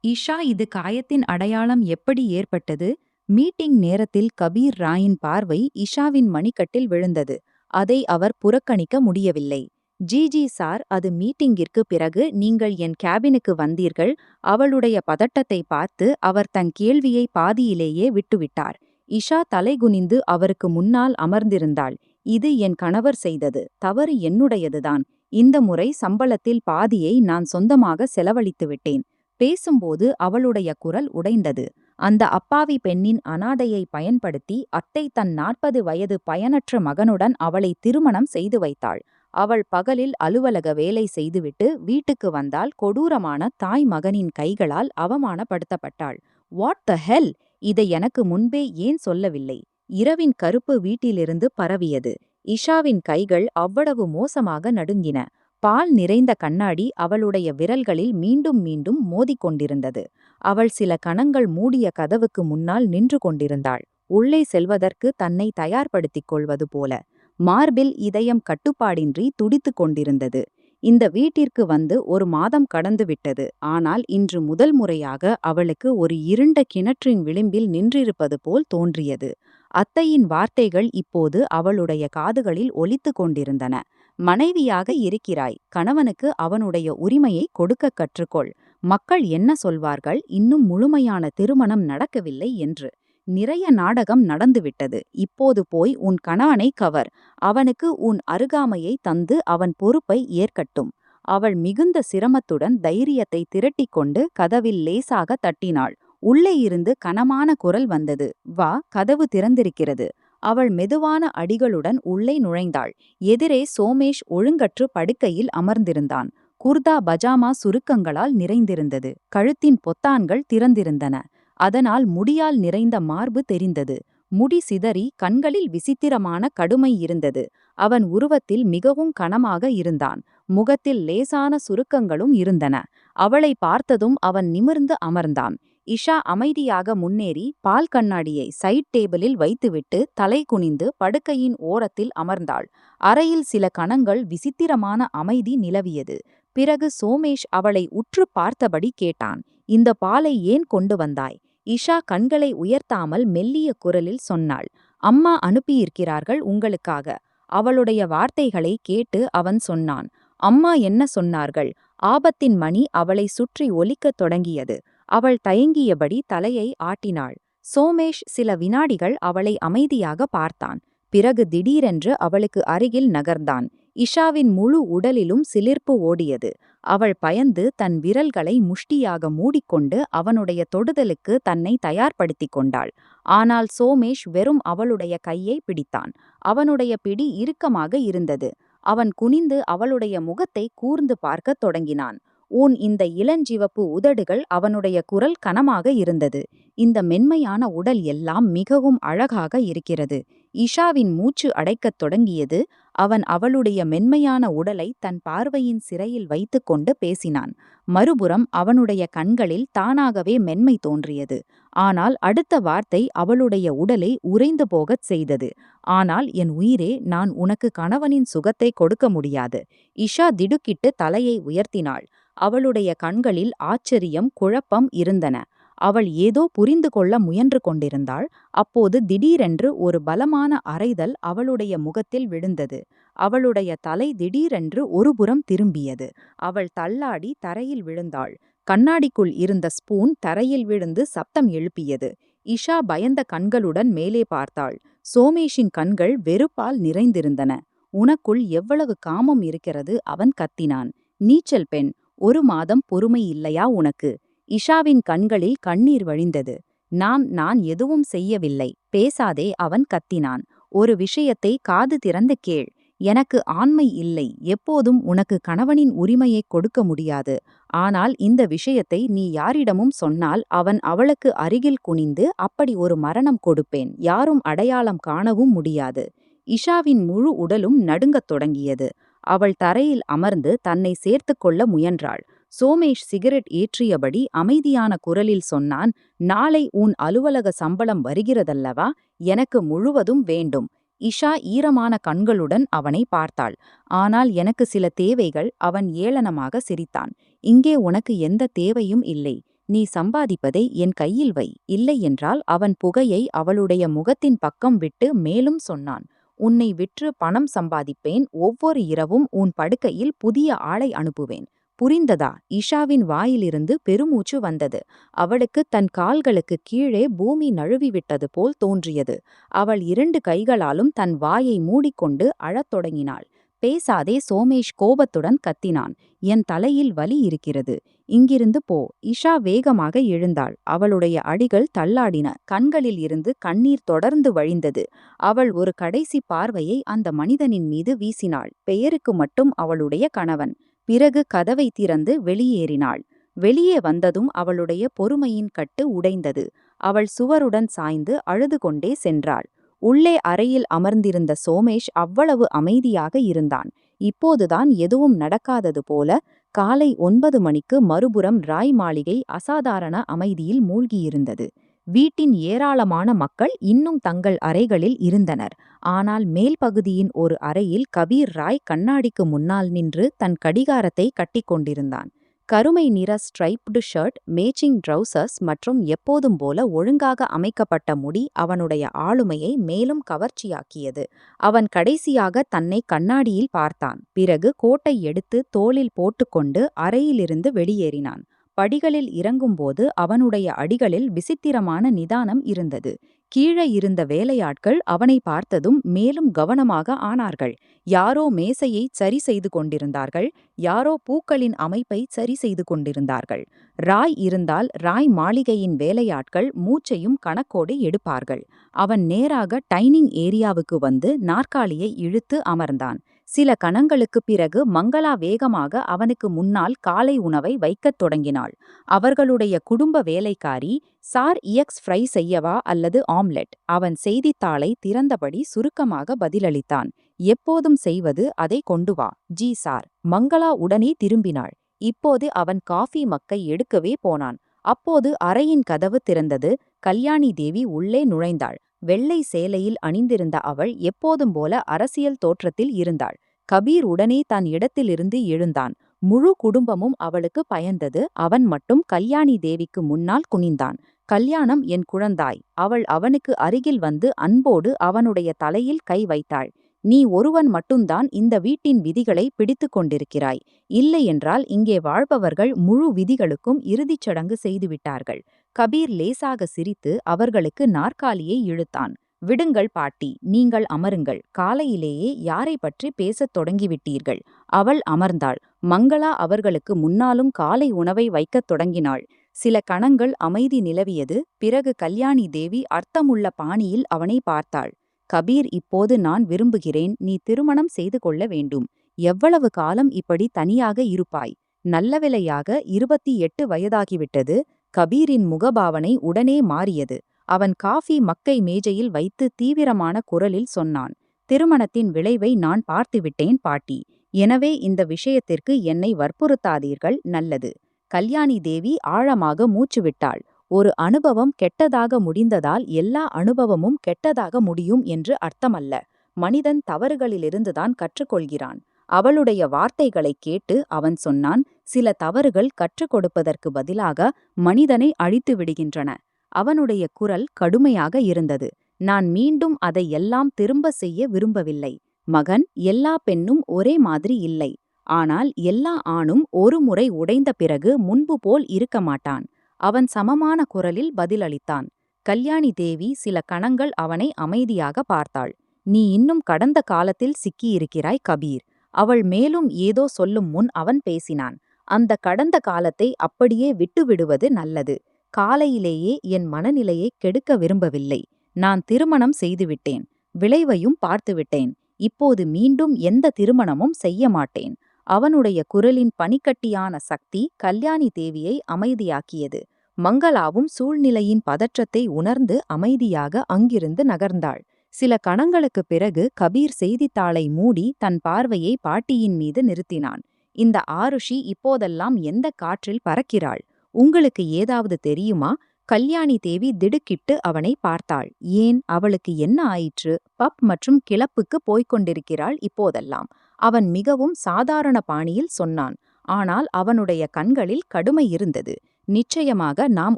இஷா, இது காயத்தின் அடையாளம் எப்படி ஏற்பட்டது? மீட்டிங் நேரத்தில் கபீர் ராயின் பார்வை இஷாவின் மணிக்கட்டில் விழுந்தது. அதை அவர் புறக்கணிக்க முடியவில்லை. ஜி சார், அது மீட்டிங்கிற்கு பிறகு நீங்கள் என் கேபினுக்கு வந்தீர்கள். அவளுடைய பதட்டத்தை பார்த்து அவர் தன் கேள்வியை பாதியிலேயே விட்டுவிட்டார். இஷா தலைகுனிந்து அவருக்கு முன்னால் அமர்ந்திருந்தாள். இது என் கணவர் செய்தது. தவறு என்னுடையதுதான். இந்த முறை சம்பளத்தில் பாதியை நான் சொந்தமாக செலவழித்து விட்டேன். பேசும்போது அவளுடைய குரல் உடைந்தது. அந்த அப்பாவி பெண்ணின் அனாதையை பயன்படுத்தி அத்தை தன் 40 வயது பயனற்ற மகனுடன் அவளை திருமணம் செய்து வைத்தாள். அவள் பகலில் அலுவலக வேலை செய்துவிட்டு வீட்டுக்கு வந்தால் கொடூரமான தாய் மகனின் கைகளால் அவமானப்படுத்தப்பட்டாள். வாட் த ஹெல்? இதை எனக்கு முன்பே ஏன் சொல்லவில்லை? இரவின் கருப்பு வீட்டிலிருந்து பரவியது. இஷாவின் கைகள் அவ்வளவு மோசமாக நடுங்கின. பால் நிறைந்த கண்ணாடி அவளுடைய விரல்களில் மீண்டும் மீண்டும் மோதிக்கொண்டிருந்தது. அவள் சில கணங்கள் மூடிய கதவுக்கு முன்னால் நின்று கொண்டிருந்தாள். உள்ளே செல்வதற்கு தன்னை தயார்படுத்திக் கொள்வது போல. மார்பில் இதயம் கட்டுப்பாடின்றி துடித்துக் கொண்டிருந்தது. இந்த வீட்டிற்கு வந்து 1 மாதம் கடந்துவிட்டது. ஆனால் இன்று முதல் முறையாக அவளுக்கு ஒரு இருண்ட கிணற்றின் விளிம்பில் நின்றிருப்பது போல் தோன்றியது. அத்தையின் வார்த்தைகள் இப்போது அவளுடைய காதுகளில் ஒலித்துக் கொண்டிருந்தன. மனைவியாக இருக்கிறாய். கணவனுக்கு அவனுடைய உரிமையை கொடுக்க கற்றுக்கொள். மக்கள் என்ன சொல்வார்கள், இன்னும் முழுமையான திருமணம் நடக்கவில்லை என்று. நிறைய நாடகம் நடந்துவிட்டது. இப்போது போய் உன் கணவனை கவர். அவனுக்கு உன் அருகாமையை தந்து அவன் பொறுப்பை ஏற்கட்டும். அவள் மிகுந்த சிரமத்துடன் தைரியத்தை திரட்டிக்கொண்டு கதவில் லேசாக தட்டினாள். உள்ளே இருந்து கனமான குரல் வந்தது. வா, கதவு திறந்திருக்கிறது. அவள் மெதுவான அடிகளுடன் உள்ளே நுழைந்தாள். எதிரே சோமேஷ் ஒழுங்கற்று படுக்கையில் அமர்ந்திருந்தான். குர்தா பஜாமா சுருக்கங்களால் நிறைந்திருந்தது. கழுத்தின் பொத்தான்கள் திறந்திருந்தன. அதனால் முடியால் நிறைந்த மார்பு தெரிந்தது. முடி சிதறி கண்களில் விசித்திரமான கடுமை இருந்தது. அவன் உருவத்தில் மிகவும் கனமாக இருந்தான். முகத்தில் லேசான சுருக்கங்களும் இருந்தன. அவளை பார்த்ததும் அவன் நிமிர்ந்து அமர்ந்தான். இஷா அமைதியாக முன்னேறி பால் கண்ணாடியை சைட் டேபிளில் வைத்துவிட்டு தலை குனிந்து படுக்கையின் ஓரத்தில் அமர்ந்தாள். அறையில் சில கணங்கள் விசித்திரமான அமைதி நிலவியது. பிறகு சோமேஷ் அவளை உற்று பார்த்தபடி கேட்டான். இந்த பாலை ஏன் கொண்டு வந்தாய்? இஷா கண்களை உயர்த்தாமல் மெல்லிய குரலில் சொன்னாள். அம்மா அனுப்பியிருக்கிறார்கள் உங்களுக்காக. அவளுடைய வார்த்தைகளை கேட்டு அவன் சொன்னான். அம்மா என்ன சொன்னார்கள்? ஆபத்தின் மணி அவளை சுற்றி ஒலிக்கத் தொடங்கியது. அவள் தயங்கியபடி தலையை ஆட்டினாள். சோமேஷ் சில வினாடிகள் அவளை அமைதியாக பார்த்தான். பிறகு திடீரென்று அவளுக்கு அருகில் நகர்ந்தான். இஷாவின் முழு உடலிலும் சிலிர்ப்பு ஓடியது. அவள் பயந்து தன் விரல்களை முஷ்டியாக மூடிக்கொண்டு அவனுடைய தொடுதலுக்கு தன்னை தயார்படுத்திக் கொண்டாள். ஆனால் சோமேஷ் வெறும் அவளுடைய கையை பிடித்தான். அவனுடைய பிடி இறுக்கமாக இருந்தது. அவன் குனிந்து அவளுடைய முகத்தை கூர்ந்து பார்க்கத் தொடங்கினான். உன் இந்த இளஞ்சிவப்பு உதடுகள். அவனுடைய குரல் கனமாக இருந்தது. இந்த மென்மையான உடல் எல்லாம் மிகவும் அழகாக இருக்கிறது. இஷாவின் மூச்சு அடைக்கத் தொடங்கியது. அவன் அவளுடைய மென்மையான உடலை தன் பார்வையின் சிறையில் வைத்துக்கொண்டு பேசினான். மறுபுறம் அவனுடைய கண்களில் தானாகவே மென்மை தோன்றியது. ஆனால் அடுத்த வார்த்தை அவளுடைய உடலை உறைந்து போகச் செய்தது. ஆனால் என் உயிரே, நான் உனக்கு கணவனின் சுகத்தை கொடுக்க முடியாது. இஷா திடுக்கிட்டு தலையை உயர்த்தினாள். அவளுடைய கண்களில் ஆச்சரியம், குழப்பம் இருந்தன. அவள் ஏதோ புரிந்து கொள்ள முயன்று கொண்டிருந்தாள். அப்போது திடீரென்று ஒரு பலமான அறைதல் அவளுடைய முகத்தில் விழுந்தது. அவளுடைய தலை திடீரென்று ஒருபுறம் திரும்பியது. அவள் தள்ளாடி தரையில் விழுந்தாள். கண்ணாடிக்குள் இருந்த ஸ்பூன் தரையில் விழுந்து சப்தம் எழுப்பியது. இஷா பயந்த கண்களுடன் மேலே பார்த்தாள். சோமேஷின் கண்கள் வெறுப்பால் நிறைந்திருந்தன. உனக்குள் எவ்வளவு காமம் இருக்கிறது, அவன் கத்தினான். நீச்சல் பெண், 1 மாதம் பொறுமை இல்லையா உனக்கு? இஷாவின் கண்களில் கண்ணீர் வழிந்தது. நான் எதுவும் செய்யவில்லை. பேசாதே, அவன் கத்தினான். ஒரு விஷயத்தை காது திறந்து கேள். எனக்கு ஆண்மை இல்லை. எப்போதும் உனக்கு கணவனின் உரிமையை கொடுக்க முடியாது. ஆனால் இந்த விஷயத்தை நீ யாரிடமும் சொன்னால் அவன் அவளுக்கு அருகில் குனிந்து அப்படி ஒரு மரணம் கொடுப்பேன். யாரும் அடையாளம் காணவும் முடியாது. இஷாவின் முழு உடலும் நடுங்கத் தொடங்கியது. அவள் தரையில் அமர்ந்து தன்னை சேர்த்து கொள்ள முயன்றாள். சோமேஷ் சிகரெட் ஏற்றியபடி அமைதியான குரலில் சொன்னான். நாளை உன் அலுவலக சம்பளம் வருகிறதல்லவா? எனக்கு முழுவதும் வேண்டும். இஷா ஈரமான கண்களுடன் அவனை பார்த்தாள். ஆனால் எனக்கு சில தேவைகள். அவன் ஏளனமாக சிரித்தான். இங்கே உனக்கு எந்த தேவையும் இல்லை. நீ சம்பாதிப்பதை என் கையில் வை, இல்லையென்றால் அவன் புகையை அவளுடைய முகத்தின் பக்கம் விட்டு மேலும் சொன்னான். உன்னை விற்று பணம் சம்பாதிப்பேன், ஒவ்வொரு இரவும் உன் படுக்கையில் புதிய ஆளை அனுப்புவேன். புரிந்ததா? இஷாவின் வாயிலிருந்து பெருமூச்சு வந்தது. அவளுக்கு தன் கால்களுக்கு கீழே பூமி நழுவிவிட்டது போல் தோன்றியது. அவள் 2 கைகளாலும் தன் வாயை மூடிக்கொண்டு அழத் தொடங்கினாள். பேசாதே, சோமேஷ் கோபத்துடன் கத்தினான். என் தலையில் வலி இருக்கிறது. இங்கிருந்து போ. இஷா வேகமாக எழுந்தாள். அவளுடைய அடிகள் தள்ளாடின. கண்களில் இருந்து கண்ணீர் தொடர்ந்து வழிந்தது. அவள் ஒரு கடைசி பார்வையை அந்த மனிதனின் மீது வீசினாள். பெயருக்கு மட்டும் அவளுடைய கணவன். பிறகு கதவை திறந்து வெளியேறினாள். வெளியே வந்ததும் அவளுடைய பொறுமையின் கட்டு உடைந்தது. அவள் சுவருடன் சாய்ந்து அழுது கொண்டே சென்றாள். உள்ளே அறையில் அமர்ந்திருந்த சோமேஷ் அவ்வளவு அமைதியாக இருந்தான். இப்போதுதான் எதுவும் நடக்காதது போல. காலை 9 மணிக்கு மறுபுறம் ராய் மாளிகை அசாதாரண அமைதியில் மூழ்கியிருந்தது. வீட்டின் ஏராளமான மக்கள் இன்னும் தங்கள் அறைகளில் இருந்தனர். ஆனால் மேல் பகுதியின் ஒரு அறையில் கபீர் ராய் கண்ணாடிக்கு முன்னால் நின்று தன் கடிகாரத்தை கட்டிக்கொண்டிருந்தான். கருமை நிற ஸ்ட்ரைப்டு ஷர்ட், மேட்சிங் ட்ரவுசர்ஸ் மற்றும் எப்போதும் போல ஒழுங்காக அமைக்கப்பட்ட முடி அவனுடைய ஆளுமையை மேலும் கவர்ச்சியாக்கியது. அவன் கடைசியாக தன்னை கண்ணாடியில் பார்த்தான். பிறகு கோட்டை எடுத்து தோளில் போட்டுக்கொண்டு அறையிலிருந்து வெளியேறினான். படிகளில் இறங்கும்போது அவனுடைய அடிகளில் விசித்திரமான நிதானம் இருந்தது. கீழே இருந்த வேலையாட்கள் அவனை பார்த்ததும் மேலும் கவனமாக ஆனார்கள். யாரோ மேசையை சரி செய்து கொண்டிருந்தார்கள், யாரோ பூக்களின் அமைப்பை சரி செய்து கொண்டிருந்தார்கள். ராய் இருந்தால் ராய் மாளிகையின் வேலையாட்கள் மூச்சையும் கணக்கோடு எடுப்பார்கள். அவன் நேராக டைனிங் ஏரியாவுக்கு வந்து நாற்காலியை இழுத்து அமர்ந்தான். சில கணங்களுக்குப் பிறகு மங்களா வேகமாக அவனுக்கு முன்னால் காலை உணவை வைக்கத் தொடங்கினாள். அவர்களுடைய குடும்ப வேலைக்காரி, சார் எக்ஸ் ஃப்ரை செய்யவா அல்லது ஆம்லெட்? அவன் செய்தித்தாளை திறந்தபடி சுருக்கமாக பதிலளித்தான். எப்போதும் செய்வது, அதை கொண்டு வா. G sir. மங்களா உடனே திரும்பினாள். இப்போது அவன் காஃபி மக்கை எடுக்கவே போனான். அப்போது அறையின் கதவு திறந்தது. கல்யாணி தேவி உள்ளே நுழைந்தாள். வெள்ளை சேலையில் அணிந்திருந்த அவள் எப்போதும் போல அரசியல் தோற்றத்தில் இருந்தாள். கபீர் உடனே தன் இடத்திலிருந்து எழுந்தான். முழு குடும்பமும் அவளுக்கு பயந்தது. அவன் மட்டும் கல்யாணி தேவிக்கு முன்னால் குனிந்தான். கல்யாணம், என் குழந்தாய். அவள் அவனுக்கு அருகில் வந்து அன்போடு அவனுடைய தலையில் கை வைத்தாள். நீ ஒருவன் மட்டும்தான் இந்த வீட்டின் விதிகளை பிடித்து கொண்டிருக்கிறாய். இல்லையென்றால் இங்கே வாழ்பவர்கள் முழு விதிகளுக்கும் இறுதிச் சடங்கு செய்துவிட்டார்கள். கபீர் லேசாக சிரித்து அவர்களுக்கு நாற்காலியை இழுத்தான். விடுங்கள் பாட்டி, நீங்கள் அமருங்கள். காலையிலேயே யாரை பற்றி பேசத் தொடங்கிவிட்டீர்கள்? அவள் அமர்ந்தாள். மங்களா அவர்களுக்கு முன்னாலும் காலை உணவை வைக்கத் தொடங்கினாள். சில கணங்கள் அமைதி நிலவியது. பிறகு கல்யாணி தேவி அர்த்தமுள்ள பாணியில் அவனை பார்த்தாள். கபீர், இப்போது நான் விரும்புகிறேன், நீ திருமணம் செய்து கொள்ள வேண்டும். எவ்வளவு காலம் இப்படி தனியாக இருப்பாய்? நல்லவேளையாக 28 வயதாகிவிட்டது. கபீரின் முகபாவனை உடனே மாறியது. அவன் காஃபி மக்கை மேஜையில் வைத்து தீவிரமான குரலில் சொன்னான். திருமணத்தின் விளைவை நான் பார்த்துவிட்டேன் பாட்டி. எனவே இந்த விஷயத்திற்கு என்னை வற்புறுத்தாதீர்கள். நல்லது. கல்யாணி தேவி ஆழமாக மூச்சுவிட்டாள். ஒரு அனுபவம் கெட்டதாக முடிந்ததால் எல்லா அனுபவமும் கெட்டதாக முடியும் என்று அர்த்தமல்ல. மனிதன் தவறுகளிலிருந்துதான் கற்றுக்கொள்கிறான். அவளுடைய வார்த்தைகளை கேட்டு அவன் சொன்னான், சில தவறுகள் கற்றுக் கொடுப்பதற்கு பதிலாக மனிதனை அழித்து விடுகின்றன. அவனுடைய குரல் கடுமையாக இருந்தது. நான் மீண்டும் அதை எல்லாம் திரும்ப செய்ய விரும்பவில்லை. மகன், எல்லா பெண்ணும் ஒரே மாதிரி இல்லை. ஆனால் எல்லா ஆணும் ஒரு முறை உடைந்த பிறகு முன்பு போல் இருக்க மாட்டான். அவன் சமமான குரலில் பதிலளித்தான். கல்யாணி தேவி சில கணங்கள் அவனை அமைதியாக பார்த்தாள். நீ இன்னும் கடந்த காலத்தில் சிக்கியிருக்கிறாய் கபீர். அவள் மேலும் ஏதோ சொல்லும் முன் அவன் பேசினான். அந்த கடந்த காலத்தை அப்படியே விட்டுவிடுவது நல்லது. காலையிலேயே என் மனநிலையை கெடுக்க விரும்பவில்லை. நான் திருமணம் செய்துவிட்டேன். விளைவையும் பார்த்துவிட்டேன். இப்போது மீண்டும் எந்த திருமணமும் செய்ய மாட்டேன். அவனுடைய குரலின் பனிக்கட்டியான சக்தி கல்யாணி தேவியை அமைதியாக்கியது. மங்களாவும் சூழ்நிலையின் பதற்றத்தை உணர்ந்து அமைதியாக அங்கிருந்து நகர்ந்தாள். சில கணங்களுக்குப் பிறகு கபீர் செய்தித்தாளை மூடி தன் பார்வையை பாட்டியின் மீது நிறுத்தினான். இந்த ஆருஷி இப்போதெல்லாம் எந்த காற்றில் பறக்கிறாள்? உங்களுக்கு ஏதாவது தெரியுமா? கல்யாணி தேவி திடுக்கிட்டு அவனை பார்த்தாள். ஏன், அவளுக்கு என்ன ஆயிற்று? பப் மற்றும் கிளப்புக்கு போய்க் கொண்டிருக்கிறாள் இப்போதெல்லாம். அவன் மிகவும் சாதாரண பாணியில் சொன்னான். ஆனால் அவனுடைய கண்களில் கடுமை இருந்தது. நிச்சயமாக நாம்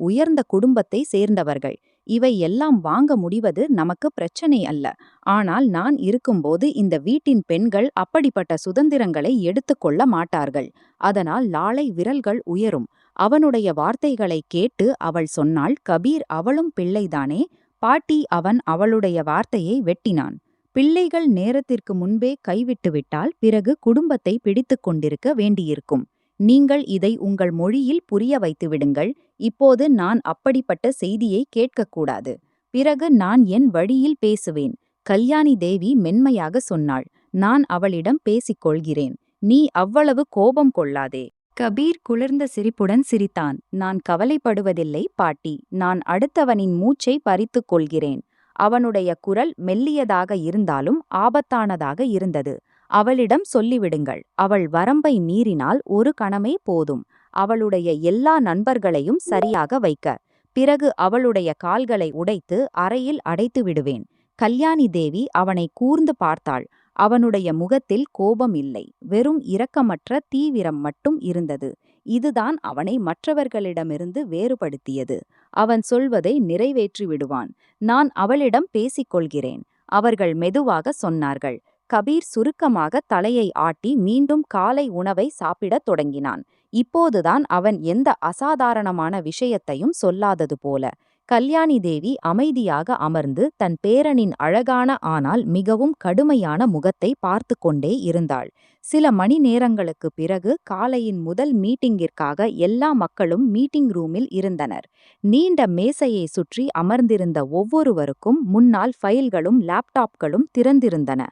உயர்ந்த குடும்பத்தை சேர்ந்தவர்கள். இவை எல்லாம் வாங்க முடிவது நமக்கு பிரச்சனை அல்ல. ஆனால் நான் இருக்கும்போது இந்த வீட்டின் பெண்கள் அப்படிப்பட்ட சுதந்திரங்களை எடுத்துக்கொள்ள மாட்டார்கள். அதனால் லாளை விரல்கள் உயரும். அவனுடைய வார்த்தைகளை கேட்டு அவள் சொன்னாள், கபீர், அவளும் பிள்ளைதானே? பாட்டி, அவன் அவளுடைய வார்த்தையை வெட்டினான். பிள்ளைகள் நேரத்திற்கு முன்பே கைவிட்டுவிட்டால் பிறகு குடும்பத்தை பிடித்துக் கொண்டிருக்க வேண்டியிருக்கும். நீங்கள் இதை உங்கள் மொழியில் புரிய வைத்து விடுங்கள். இப்போது நான் அப்படிப்பட்ட செய்தியை கேட்கக்கூடாது. பிறகு நான் என் வழியில் பேசுவேன். கல்யாணி தேவி மென்மையாக சொன்னாள். நான் அவளிடம் பேசிக்கொள்கிறேன். நீ அவ்வளவு கோபம் கொள்ளாதே. கபீர் குளிர்ந்த சிரிப்புடன் சிரித்தான். நான் கவலைப்படுவதில்லை பாட்டி. நான் அடுத்தவனின் மூச்சை பறித்துக் கொள்கிறேன். அவனுடைய குரல் மெல்லியதாக இருந்தாலும் ஆபத்தானதாக இருந்தது. அவளிடம் சொல்லிவிடுங்கள். அவள் வரம்பை மீறினால் ஒரு கணமே போதும். அவளுடைய எல்லா நண்பர்களையும் சரியாக வைக்க. பிறகு அவளுடைய கால்களை உடைத்து அறையில் அடைத்து விடுவேன். கல்யாணி தேவி அவனை கூர்ந்து பார்த்தாள். அவனுடைய முகத்தில் கோபம் இல்லை, வெறும் இரக்கமற்ற தீவிரம் மட்டும் இருந்தது. இதுதான் அவனை மற்றவர்களிடமிருந்து வேறுபடுத்தியது. அவன் சொல்வதை நிறைவேற்றி விடுவான். நான் அவளிடம் பேசிக்கொள்கிறேன். அவர்கள் மெதுவாக சொன்னார்கள். கபீர் சுருக்கமாக தலையை ஆட்டி மீண்டும் காலை உணவை சாப்பிடத் தொடங்கினான். இப்போதுதான் அவன் எந்த அசாதாரணமான விஷயத்தையும் சொல்லாதது போல. கல்யாணி தேவி அமைதியாக அமர்ந்து தன் பேரனின் அழகான ஆனால் மிகவும் கடுமையான முகத்தை பார்த்து கொண்டே இருந்தாள். சில மணி நேரங்களுக்குப் பிறகு காலையின் முதல் மீட்டிங்கிற்காக எல்லா மக்களும் மீட்டிங் ரூமில் இருந்தனர். நீண்ட மேசையை சுற்றி அமர்ந்திருந்த ஒவ்வொருவருக்கும் முன்னால் ஃபைல்களும் லேப்டாப்களும் திறந்திருந்தன.